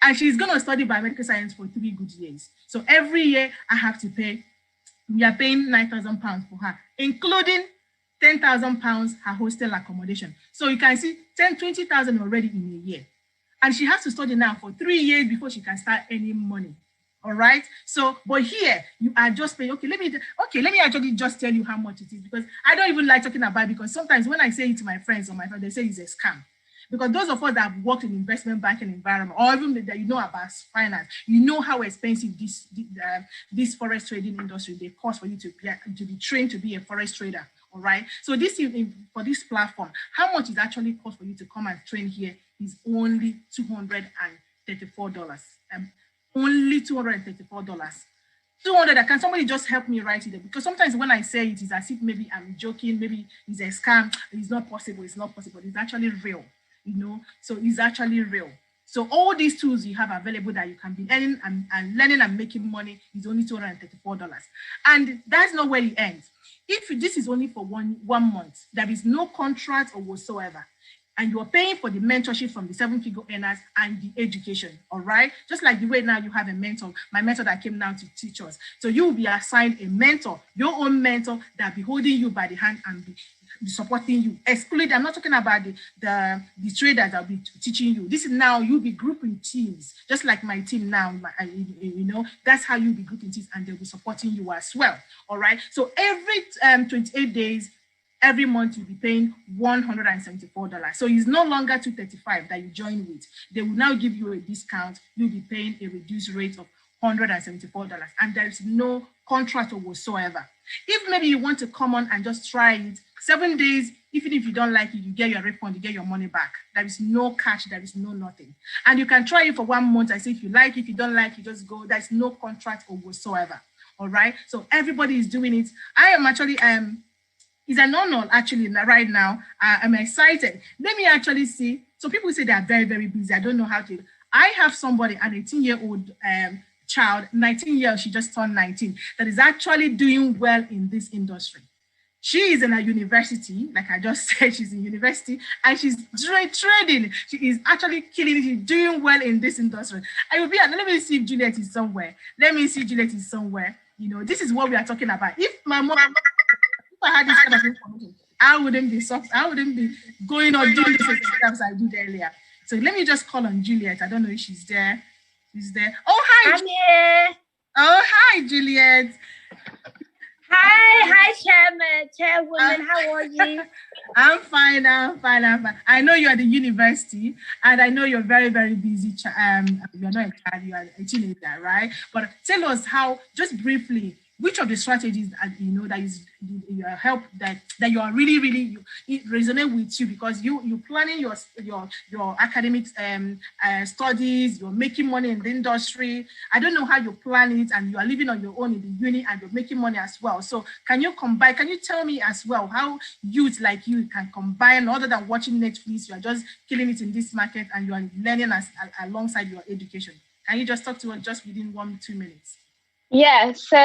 And she's going to study biomedical science for 3 good years. So every year we are paying £9,000 for her, including £10,000 her hostel accommodation. So you can see 20,000 already in a year. And she has to study now for 3 years before she can start earning money. All right. So, but here you are just paying. Let me actually just tell you how much it is, because I don't even like talking about it, because sometimes when I say it to my friends or my friends, they say it's a scam. Because those of us that have worked in investment banking environment, or even that you know about finance, you know how expensive this forex trading industry they cost for you to be trained to be a forex trader. All right. So for this platform, how much it actually cost for you to come and train here is only $234. Only $234. 200. Can somebody just help me write it? Because sometimes when I say it is as if maybe I'm joking, maybe it's a scam. It's not possible. It's not possible. It's actually real. So it's actually real. So all these tools you have available that you can be earning and learning and making money is only $234. And that's not where it ends. If this is only for one month, there is no contract or whatsoever. and you're paying for the mentorship from the 7-figure earners and the education. All right. Just like the way now you have a mentor, my mentor that came now to teach us. So you will be assigned a mentor, your own mentor that be holding you by the hand and be supporting you. Excluded, I'm not talking about the traders that will be teaching you. This is now you'll be grouping teams, just like my team now. That's how you'll be grouping teams, and they'll be supporting you as well. All right. So every 28 days, every month you'll be paying $174. So it's no longer $235 that you join with. They will now give you a discount. You'll be paying a reduced rate of $174, and there is no contract whatsoever. If maybe you want to come on and just try it, 7 days, even if you don't like it, you get your refund, you get your money back. There is no catch, there is no nothing. And you can try it for 1 month. I say if you like it, if you don't like it, just go. There's no contract whatsoever. All right. So everybody is doing it. I am actually it's an honor actually right now. I'm excited. Let me actually see. So people say they are very, very busy. I don't know how to. I have somebody, an 18-year-old child, 19 years, she just turned 19, that is actually doing well in this industry. She is in a university, like I just said, she's in university, and she's trading. She is actually killing it. She's doing well in this industry. Let me see if Juliet is somewhere. This is what we are talking about. If my mom, if I had this kind of information, I wouldn't be soft. I wouldn't be going or doing this as I did earlier. So let me just call on Juliet. I don't know if she's there. She's there. Oh, hi. I'm here. Oh, hi, Juliet. Hi, Chairwoman. How are you? I'm fine. I know you're at the university, and I know you're very, very busy. You're not a child, you are a teenager, right? But tell us just briefly, which of the strategies that you help that you are really it resonate with you, because you planning your academic studies, you're making money in the industry. I don't know how you plan it, and you are living on your own in the uni and you're making money as well. So can you tell me as well how youth like you can combine, other than watching Netflix, you are just killing it in this market and you are learning alongside your education? Can you just talk to us just within 1-2 minutes? Yeah, so,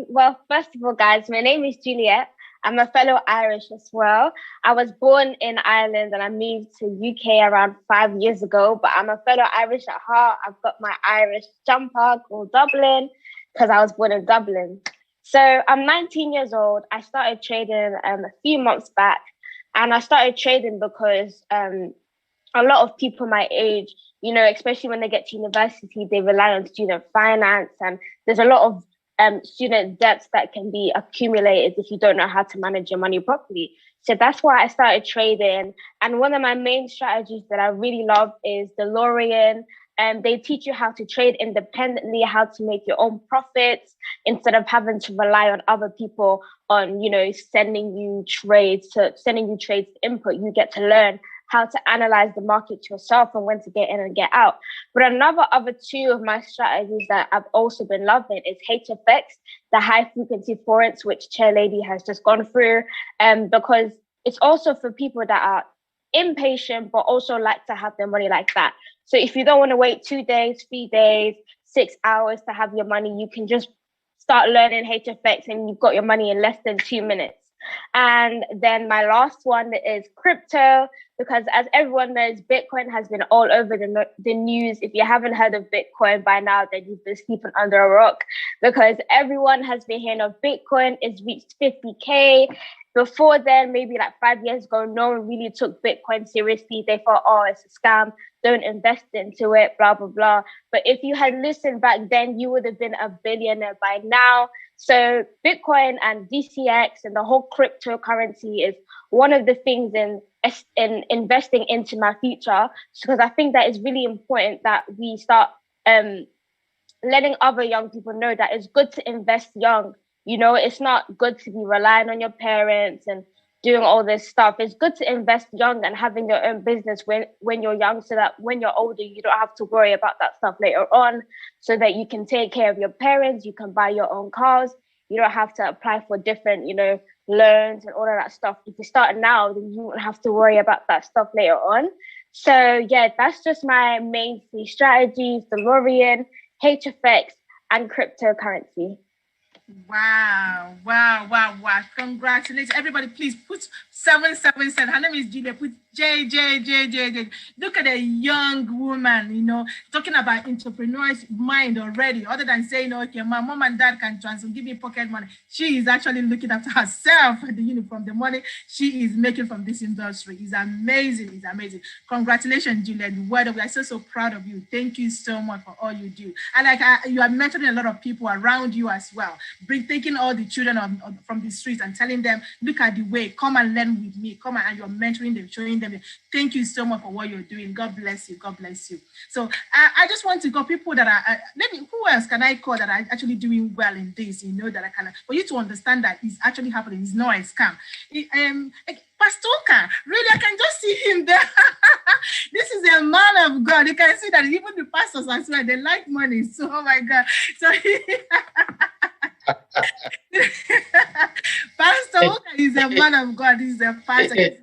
well, first of all, guys, my name is Juliet. I'm a fellow Irish as well. I was born in Ireland and I moved to UK around 5 years ago, but I'm a fellow Irish at heart. I've got my Irish jumper called Dublin because I was born in Dublin. So I'm 19 years old. I started trading a few months back, and I started trading because a lot of people my age, especially when they get to university, they rely on student finance, and there's a lot of student debts that can be accumulated if you don't know how to manage your money properly. So that's why I started trading. And one of my main strategies that I really love is the Lorien. They teach you how to trade independently, how to make your own profits instead of having to rely on other people on, sending you trades to input. You get to learn how to analyze the market yourself and when to get in and get out. But other two of my strategies that I've also been loving is HFX, the high frequency forex, which Chair Lady has just gone through, because it's also for people that are impatient, but also like to have their money like that. So if you don't want to wait 2 days, 3 days, 6 hours to have your money, you can just start learning HFX and you've got your money in less than 2 minutes. And then my last one is crypto, because as everyone knows, Bitcoin has been all over the news. If you haven't heard of Bitcoin by now, then you've been sleeping under a rock, because everyone has been hearing of Bitcoin. It's reached 50K. Before then, maybe like 5 years ago, no one really took Bitcoin seriously. They thought, oh, it's a scam. Don't invest into it, blah, blah, blah. But if you had listened back then, you would have been a billionaire by now. So Bitcoin and DCX and the whole cryptocurrency is one of the things in investing into my future, because I think that it's really important that we start letting other young people know that it's good to invest young. It's not good to be relying on your parents and doing all this stuff. It's good to invest young and having your own business when you're young, so that when you're older, you don't have to worry about that stuff later on, so that you can take care of your parents, you can buy your own cars, you don't have to apply for different, loans and all of that stuff. If you start now, then you won't have to worry about that stuff later on. So yeah, that's just my main three strategies: the Lorien, HFX, and cryptocurrency. Wow. Congratulations. Everybody, please 777. Her name is Julia. Put J, J, J, J, J. Look at a young woman, you know, talking about entrepreneur's mind already, other than saying, okay, my mom and dad can transfer, give me pocket money. She is actually looking after herself, from the money she is making from this industry. It's amazing. It's amazing. Congratulations, Julia. We are so proud of you. Thank you so much for all you do. And you are mentoring a lot of people around you as well. Taking all the children from the streets and telling them, look at the way, come and learn with me, come and you're mentoring them, showing them. Thank you so much for what you're doing. God bless you. God bless you. So I just want to go people that are, who else can I call that are actually doing well in this, that I can, for you to understand that it's actually happening. It's not a scam. Pastor Oka, really, I can just see him there. This is a man of God. You can see that even the pastors as well, they like money. So, oh my God. So, Pastor Oka is a man of God. He's a pastor.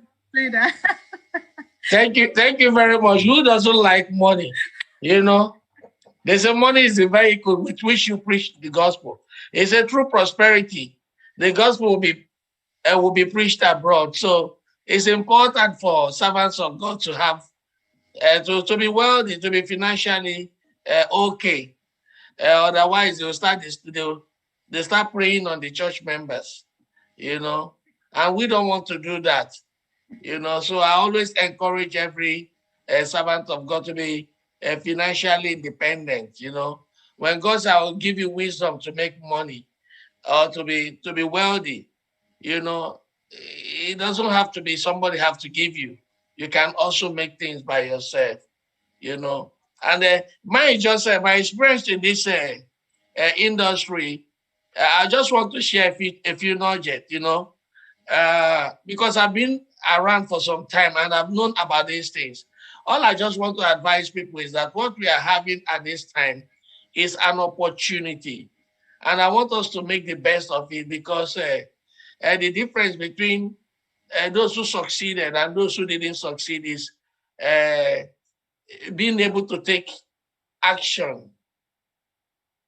Thank you very much. Who doesn't like money? They say money is a vehicle with which you preach the gospel. It's a true prosperity. The gospel will be preached abroad. So it's important for servants of God to have to be wealthy, to be financially okay. Otherwise, they start preying on the church members, and we don't want to do that. So I always encourage every servant of God to be financially independent. When God says, I will give you wisdom to make money or to be wealthy, it doesn't have to be somebody have to give you. You can also make things by yourself, And my experience in this industry, I just want to share a few nuggets, because I've been around for some time and I've known about these things. All I just want to advise people is that what we are having at this time is an opportunity. And I want us to make the best of it, because the difference between those who succeeded and those who didn't succeed is being able to take action.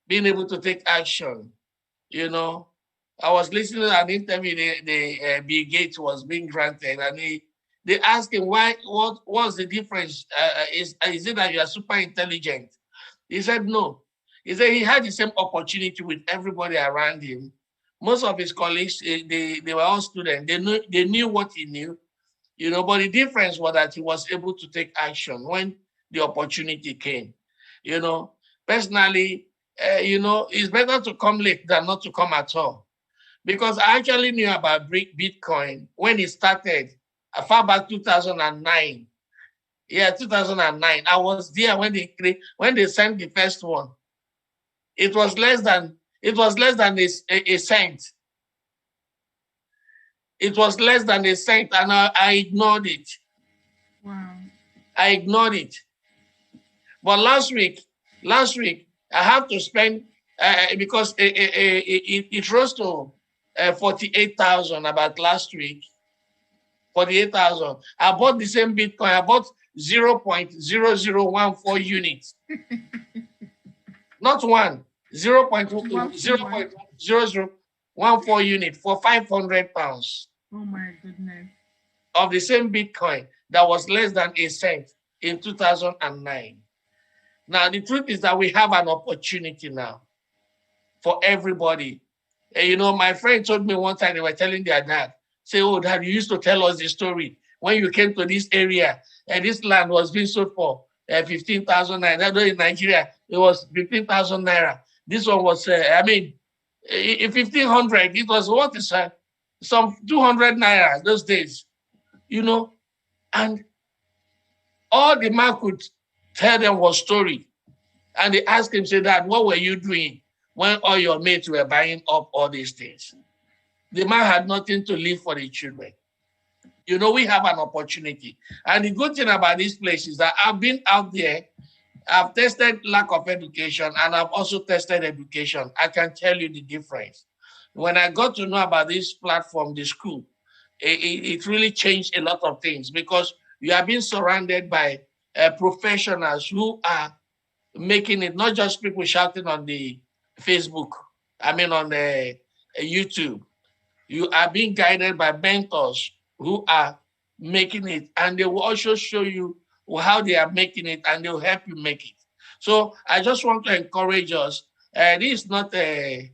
Being able to take action, I was listening to an interview the Bill Gates was being granted, and they asked him what's the difference? Is it that you are super intelligent? He said no. He said he had the same opportunity with everybody around him. Most of his colleagues, they were all students. They knew what he knew, but the difference was that he was able to take action when the opportunity came. Personally, it's better to come late than not to come at all. Because I actually knew about Bitcoin when it started, far back 2009. Yeah, 2009. I was there when they sent the first one. It was less than a cent. It was less than a cent, and I ignored it. Wow. I ignored it. But last week, I have to spend because it rose to 48,000 about last week. 48,000. I bought the same Bitcoin. I bought 0.0014 units. Not one. 0.0014 unit for £500. Oh my goodness. Of the same Bitcoin that was less than a cent in 2009. Now, the truth is that we have an opportunity now for everybody. My friend told me one time, they were telling their dad, say, oh, Dad, you used to tell us the story when you came to this area and this land was being sold for 15,000 naira. In Nigeria, it was 15,000 naira. This one was, 1,500. It was what is some 200 naira those days, and all the man could tell them was story. And they asked him, say, Dad, what were you doing when all your mates were buying up all these things? The man had nothing to leave for the children. We have an opportunity. And the good thing about this place is that I've been out there, I've tested lack of education, and I've also tested education. I can tell you the difference. When I got to know about this platform, the school, it really changed a lot of things, because you are being surrounded by professionals who are making it, not just people shouting on the Facebook, on the YouTube. You are being guided by mentors who are making it, and they will also show you how they are making it, and they'll help you make it. So I just want to encourage us. This is not a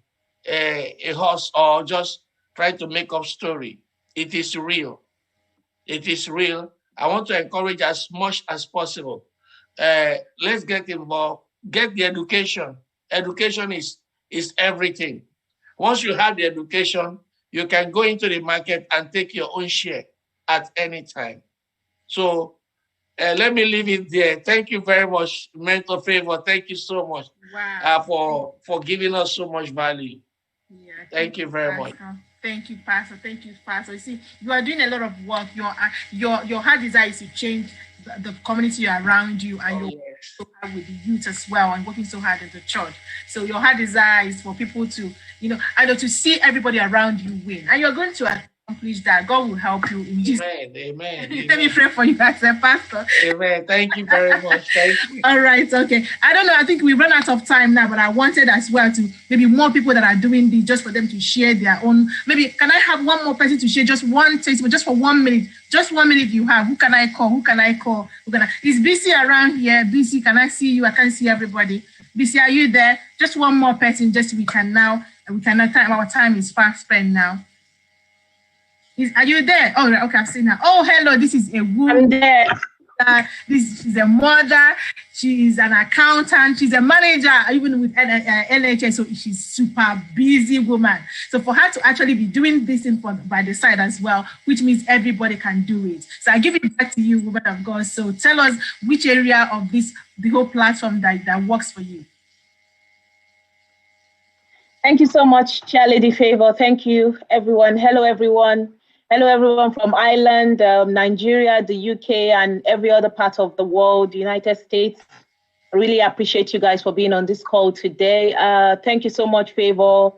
horse or just try to make up story. It is real. It is real. I want to encourage as much as possible. Let's get involved. Get the education. Education is everything. Once you have the education, you can go into the market and take your own share at any time. So let me leave it there. Thank you very much, Mentor Favor. Thank you so much for giving us so much value. Yeah, thank you very much. Thank you, Pastor. Thank you, Pastor. You see, you are doing a lot of work. Your heart desire is to change the community around you, and you're so hard with the youth as well, and working so hard in the church. So your heart desire is for people to, either to see everybody around you win, and you're going to accomplish that. God will help you in Jesus. Amen. Let me pray for you as a pastor. Amen. Thank you very much. Thank you. All right. Okay. I don't know. I think we run out of time now, but I wanted as well to maybe more people that are doing this, just for them to share their own. Maybe can I have one more person to share just one testimony, just for 1 minute? Just 1 minute you have. Who can I call? Is BC around here? BC, can I see you? I can't see everybody. BC, are you there? Just one more person, just we cannot time. Our time is fast spent now. Are you there? Oh, okay, I've seen her. Oh, hello, this is a woman. I'm there. This is a mother. She is an accountant. She's a manager, even with NHS. So she's super busy woman. So for her to actually be doing this by the side as well, which means everybody can do it. So I give it back to you, woman of God. So tell us which area of the whole platform that works for you. Thank you so much, Charlie Favor. Thank you, everyone. Hello, everyone. Hello, everyone from Ireland, Nigeria, the UK, and every other part of the world, the United States. I really appreciate you guys for being on this call today. Thank you so much, Favor.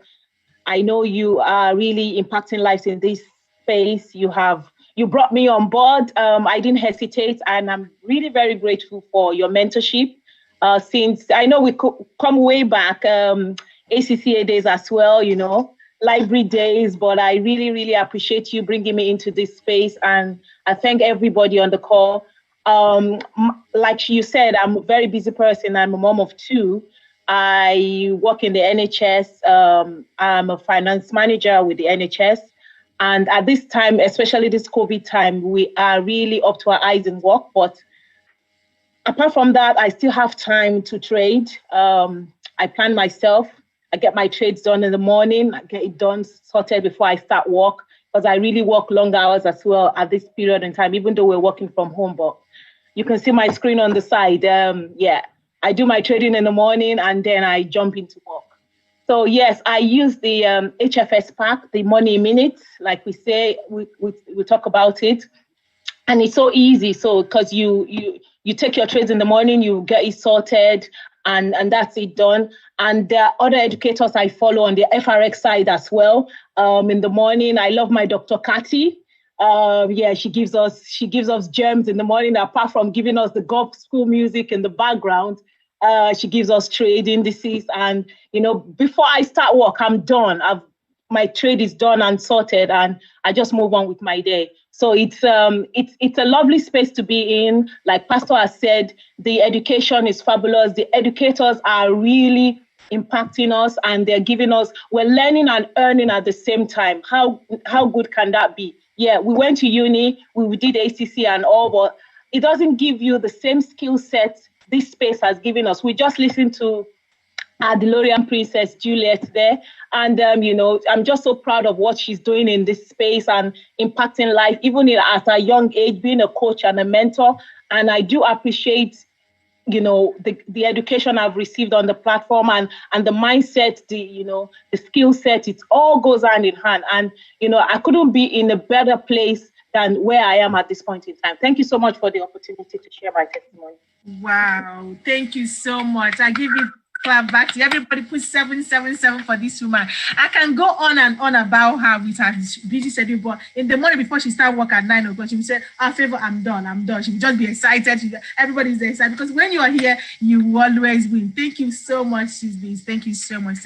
I know you are really impacting lives in this space. You brought me on board. I didn't hesitate, and I'm really very grateful for your mentorship. Since I know we come way back, ACCA days as well, library days, but I really, really appreciate you bringing me into this space, and I thank everybody on the call. Like you said, I'm a very busy person. I'm a mom of 2. I work in the NHS. I'm a finance manager with the NHS. And at this time, especially this COVID time, we are really up to our eyes in work. But apart from that, I still have time to trade. I plan myself. I get my trades done in the morning. I get it done, sorted before I start work, because I really work long hours as well at this period in time, even though we're working from home. But you can see my screen on the side. I do my trading in the morning, and then I jump into work. So yes, I use the HFS pack, the money minutes, like we say, we talk about it. And it's so easy. So because you take your trades in the morning, you get it sorted, and that's it done. And there are other educators I follow on the FRX side as well. In the morning, I love my Dr. Kati. She gives us gems in the morning. Apart from giving us the gospel music in the background, she gives us trade indices. And before I start work, I'm done. My trade is done and sorted, and I just move on with my day. So it's a lovely space to be in. Like Pastor has said, the education is fabulous. The educators are really impacting us, and we're learning and earning at the same time. How good can that be? Yeah, we went to uni, we did ACC and all, but it doesn't give you the same skill set this space has given us. We just listened to our DeLorean Princess Juliet there, and I'm just so proud of what she's doing in this space and impacting life, even at a young age, being a coach and a mentor. And I do appreciate the education I've received on the platform, and the mindset, the skill set, it all goes hand in hand. And, I couldn't be in a better place than where I am at this point in time. Thank you so much for the opportunity to share my testimony. Wow. Thank you so much. I give it Clap back to you. Everybody put 777 for this woman. I can go on and on about her with her busy schedule, but in the morning before she start work at 9 o'clock, she will say, Favor, I'm done. She will just be excited. Everybody's excited because when you are here, you will always win. Thank you so much, Sis. Thank you so much.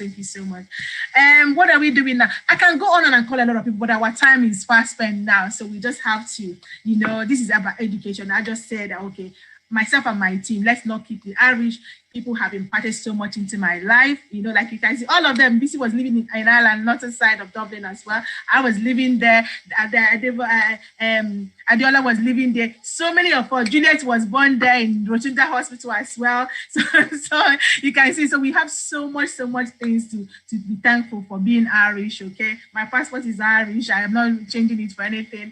What are we doing now? I can go on and call a lot of people, but our time is fast spent now. So we just have to, this is about education. I just said, okay, myself and my team, let's not keep the Irish. People have imparted so much into my life. Like you can see, all of them. BC was living in Ireland, northern side of Dublin as well. I was living there. Adiola was living there. So many of us. Juliet was born there in Rotunda Hospital as well. So you can see. So we have so much things to be thankful for being Irish. Okay, my passport is Irish. I am not changing it for anything.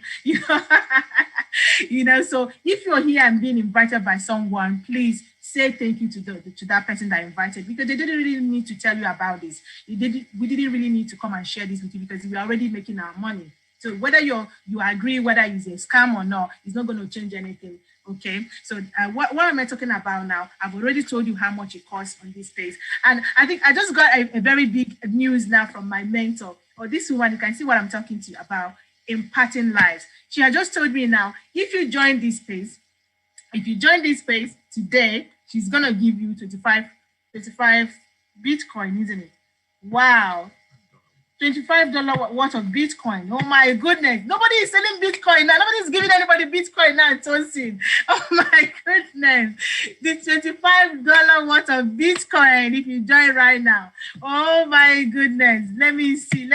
So if you're here and being invited by someone, please say thank you to that person that invited, because they didn't really need to tell you about this. We didn't really need to come and share this with you because we're already making our money. So whether you agree whether it's a scam or not, it's not going to change anything. Okay, so what am I talking about now? I've already told you how much it costs on this page, and I think I just got a very big news now from my mentor. This woman, you can see what I'm talking to you about, imparting lives. She had just told me now, if you join this space today, she's gonna give you 25 Bitcoin, isn't it? Wow. $25 worth of Bitcoin. Oh my goodness. Nobody is selling Bitcoin now. Nobody is giving anybody Bitcoin now, Tosin. Oh my goodness. The $25 worth of Bitcoin if you join right now. Oh my goodness. Let me see.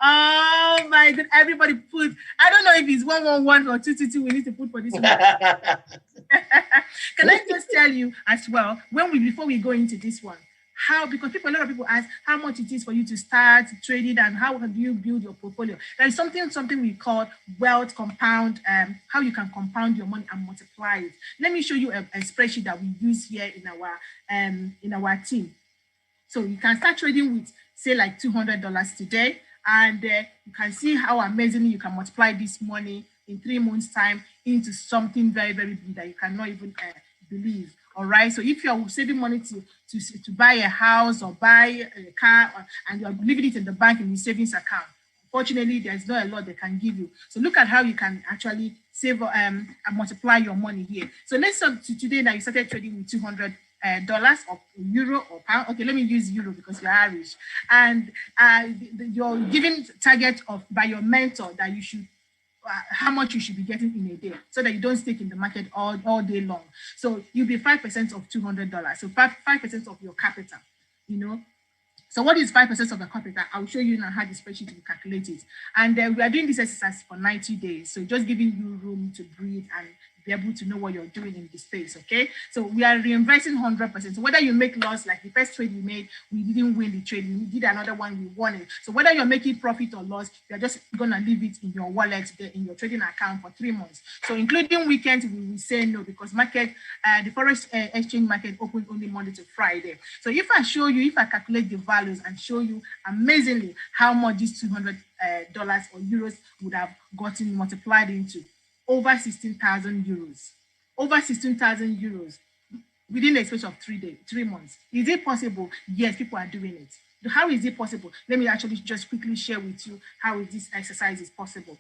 Oh my god. Everybody put, I don't know if it's 111 or 222 we need to put for this one. Can I just tell you as well, before we go into this one, because a lot of people ask how much it is for you to start trading and how do you build your portfolio. There is something we call wealth compound, how you can compound your money and multiply it. Let me show you a spreadsheet that we use here in our team. So you can start trading with, say, like $200 today, and you can see how amazingly you can multiply this money in 3 months' time into something very, very big that you cannot even believe. All right. So if you're saving money to buy a house or buy a car, and you're leaving it in the bank in the savings account, unfortunately, there's not a lot they can give you. So look at how you can actually save and multiply your money here. So let's say today now you started trading with $200 or euro or pound. Okay, let me use euro because you're Irish. And you're given target by your mentor that you should how much you should be getting in a day, so that you don't stick in the market all day long. So you'll be 5% of $200. So 5% of your capital, So what is 5% of the capital? I'll show you now how the spreadsheet will calculate it. And we are doing this exercise for 90 days. So just giving you room to breathe and be able to know what you're doing in this space, okay? So we are reinvesting 100%. So whether you make loss, like the first trade we made, we didn't win the trade. We did another one, we won it. So whether you're making profit or loss, you're just gonna leave it in your wallet, in your trading account for 3 months. So including weekends, we will say no, because the forex exchange market open only Monday to Friday. So if I calculate the values and show you amazingly how much this $200 or euros would have gotten multiplied into, over 16,000 euros. Over 16,000 euros within the space of 3 months. Is it possible? Yes, people are doing it. How is it possible? Let me actually just quickly share with you how this exercise is possible.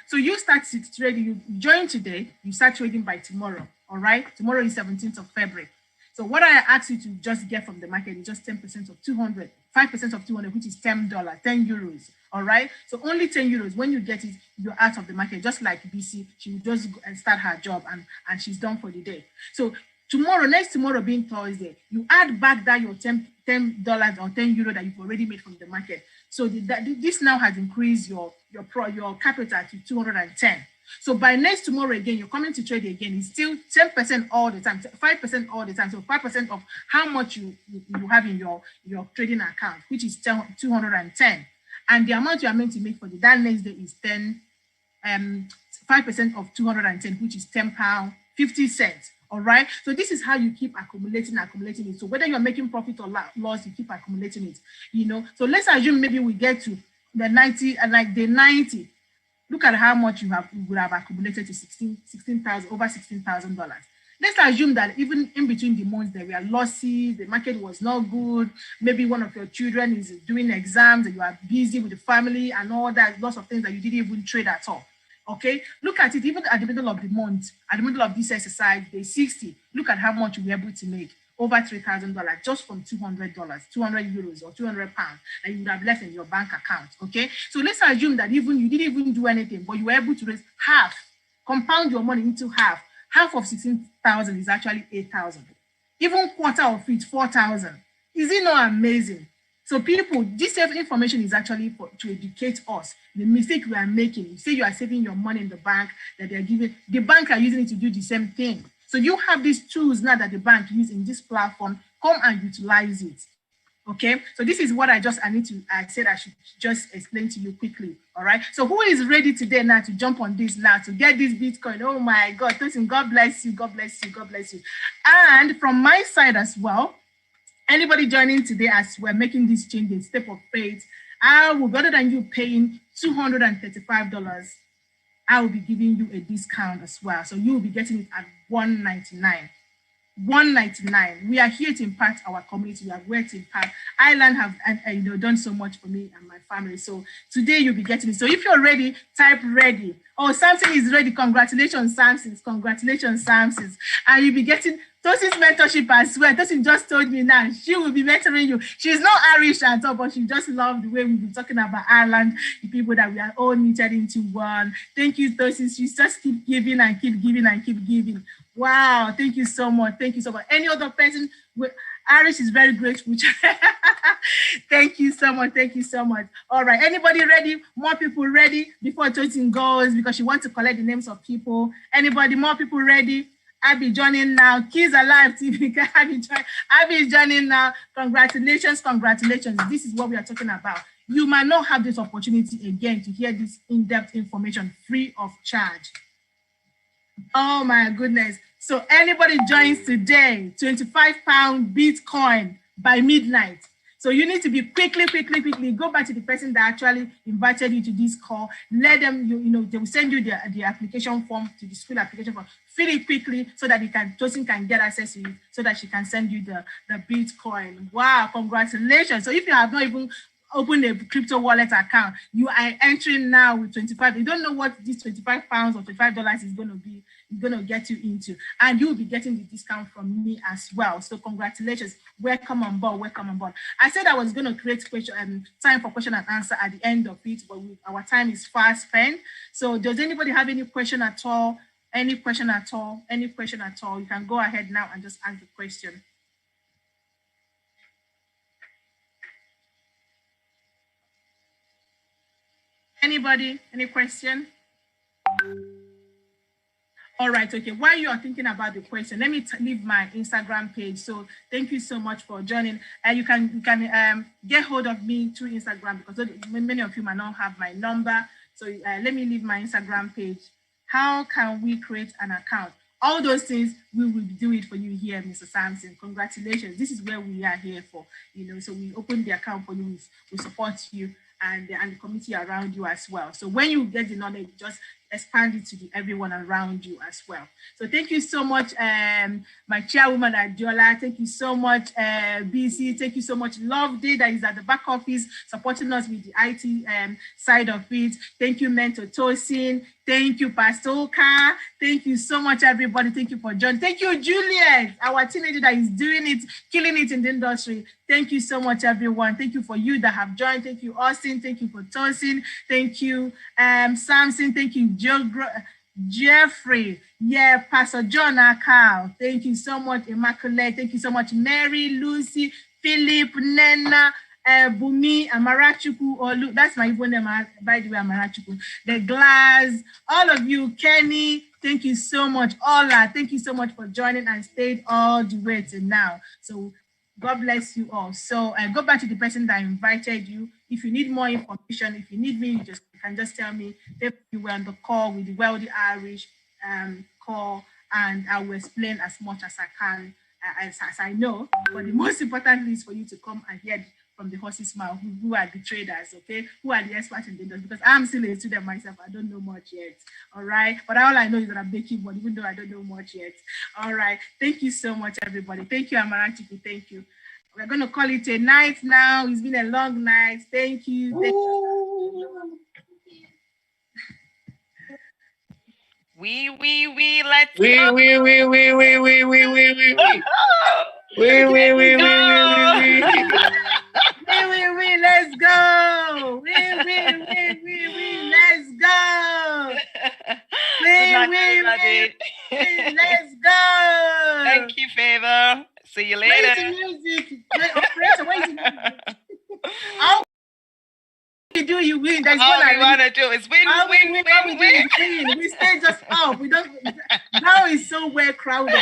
So you start trading, you join today, you start trading by tomorrow, all right? Tomorrow is 17th of February. So what I ask you to just get from the market is just 10% of 200, 5% of 200, which is $10, 10 euros. All right. So only 10 euros. When you get it, you're out of the market. Just like BC, she will just go and start her job and she's done for the day. So next tomorrow being Thursday, you add back that your $10 or 10 euro that you've already made from the market. So this now has increased your capital to 210. So by next tomorrow again, you're coming to trade again. It's still 10% all the time, 5% all the time. So 5% of how much you have in your trading account, which is 210. And the amount you are meant to make for that next day is 5% of 210, which is £10.50. All right. So this is how you keep accumulating it. So whether you're making profit or loss, you keep accumulating it. So let's assume maybe we get to the 90 and like the 90. Look at how much you would have accumulated to over $16,000. Let's assume that even in between the months there were losses, the market was not good, maybe one of your children is doing exams and you are busy with the family and all that, lots of things that you didn't even trade at all. Okay, look at it even at the middle of the month, at the middle of this exercise, day 60, look at how much you were able to make. Over $3,000 just from $200, 200 euros or 200 pounds that you would have left in your bank account. Okay, so let's assume that even you didn't even do anything, but you were able to raise half, compound your money into half. Half of 16,000 is actually 8,000. Even quarter of it, 4,000. Is it not amazing? So people, this information is actually to educate us. The mistake we are making, you say you are saving your money in the bank, that they are giving, the bank are using it to do the same thing. So you have these tools now that the bank use in this platform, come and utilize it. Okay, so this is what I said I should just explain to you quickly. All right, so who is ready today now to jump on this now to get this Bitcoin? Oh my God, God bless you, God bless you, God bless you. And from my side as well, anybody joining today as we're making this change, a step of faith, I will, rather than you paying $235, I will be giving you a discount as well. So you will be getting it at $199. $199. We are here to impact our community. We are here to impact. Ireland have done so much for me and my family. So today you'll be getting it. So if you're ready, type ready. Oh, Samson is ready. Congratulations, Samson. Congratulations, Samson. And you'll be getting Tosi's mentorship as well. Tosi just told me now she will be mentoring you. She's not Irish at all, but she just loved the way we've been talking about Ireland, the people that we are all knitted into one. Thank you, Tosi. She just keep giving and keep giving and keep giving. Wow, thank you so much. Thank you so much. Any other person with Irish is very grateful. Thank you so much. Thank you so much. All right, anybody ready? More people ready before Tosin goes because she wants to collect the names of people. Anybody, more people ready? Abby joining now. Kids Alive TV. Abby is joining now. Congratulations, congratulations. This is what we are talking about. You might not have this opportunity again to hear this in-depth information free of charge. Oh my goodness. So anybody joins today, 25 pound Bitcoin by midnight. So you need to be quickly go back to the person that actually invited you to this call. Let them, they will send you the application form, to the school application form. Fill it quickly so that Tosin can get access to it, so that she can send you the Bitcoin. Wow, congratulations. So if you have not even open a crypto wallet account, you are entering now with 25. You don't know what this 25 pounds or $25 is going to be. It's going to get you into, and you will be getting the discount from me as well. So congratulations. Welcome on board. Welcome on board. I said I was going to create time for question and answer at the end of it, but our time is fast spent. So does anybody have any question at all? Any question at all? Any question at all? You can go ahead now and just ask the question. Anybody? Any question? All right, okay. While you are thinking about the question, let me leave my Instagram page. So thank you so much for joining. You can get hold of me through Instagram because many of you might not have my number. So let me leave my Instagram page. How can we create an account? All those things, we will do it for you here, Mr. Sampson. Congratulations. This is where we are here for. So we open the account for you. We support you and the community around you as well. So when you get the knowledge, just expand it to everyone around you as well. So thank you so much, my chairwoman Adiola. Thank you so much, BC. Thank you so much, Loveday, that is at the back office supporting us with the IT side of it. Thank you, Mentor Tosin. Thank you, Pastor Oka. Thank you so much, everybody. Thank you for joining. Thank you, Juliet, our teenager that is doing it, killing it in the industry. Thank you so much, everyone. Thank you for you that have joined. Thank you, Austin. Thank you for Tosin. Thank you, Samson. Thank you, Jeffrey. Yeah, Pastor John Akal. Thank you so much, Immaculate. Thank you so much, Mary, Lucy, Philip, Nena, Bumi, Amarachuku. Oh, look, that's my Igbo name, by the way, Amarachuku. The Glass, all of you, Kenny. Thank you so much, Ola. Thank you so much for joining and stayed all the way to now. So God bless you all. So go back to the person that invited you. If you need more information, if you need me, you can just tell me. If you were on the call with the Wealthy Irish call, and I will explain as much as I can, as I know. But the most important is for you to come and hear from the horse's mouth who are the traders, okay? Who are the experts in the industry? Because I'm still a student myself. I don't know much yet. All right. But all I know is that I'm making money, even though I don't know much yet. All right. Thank you so much, everybody. Thank you, Amaranchiku. Thank you. We're going to call it a night now. It's been a long night. Thank you. Thank you. Let's go. Let's go. Let's go. Let's go. Thank you, Favor. See you later. Where's the music? Operator, where's the music? How you do, you win. That's all what we want to do is win. We stay just up. We don't. Now it's so well crowded.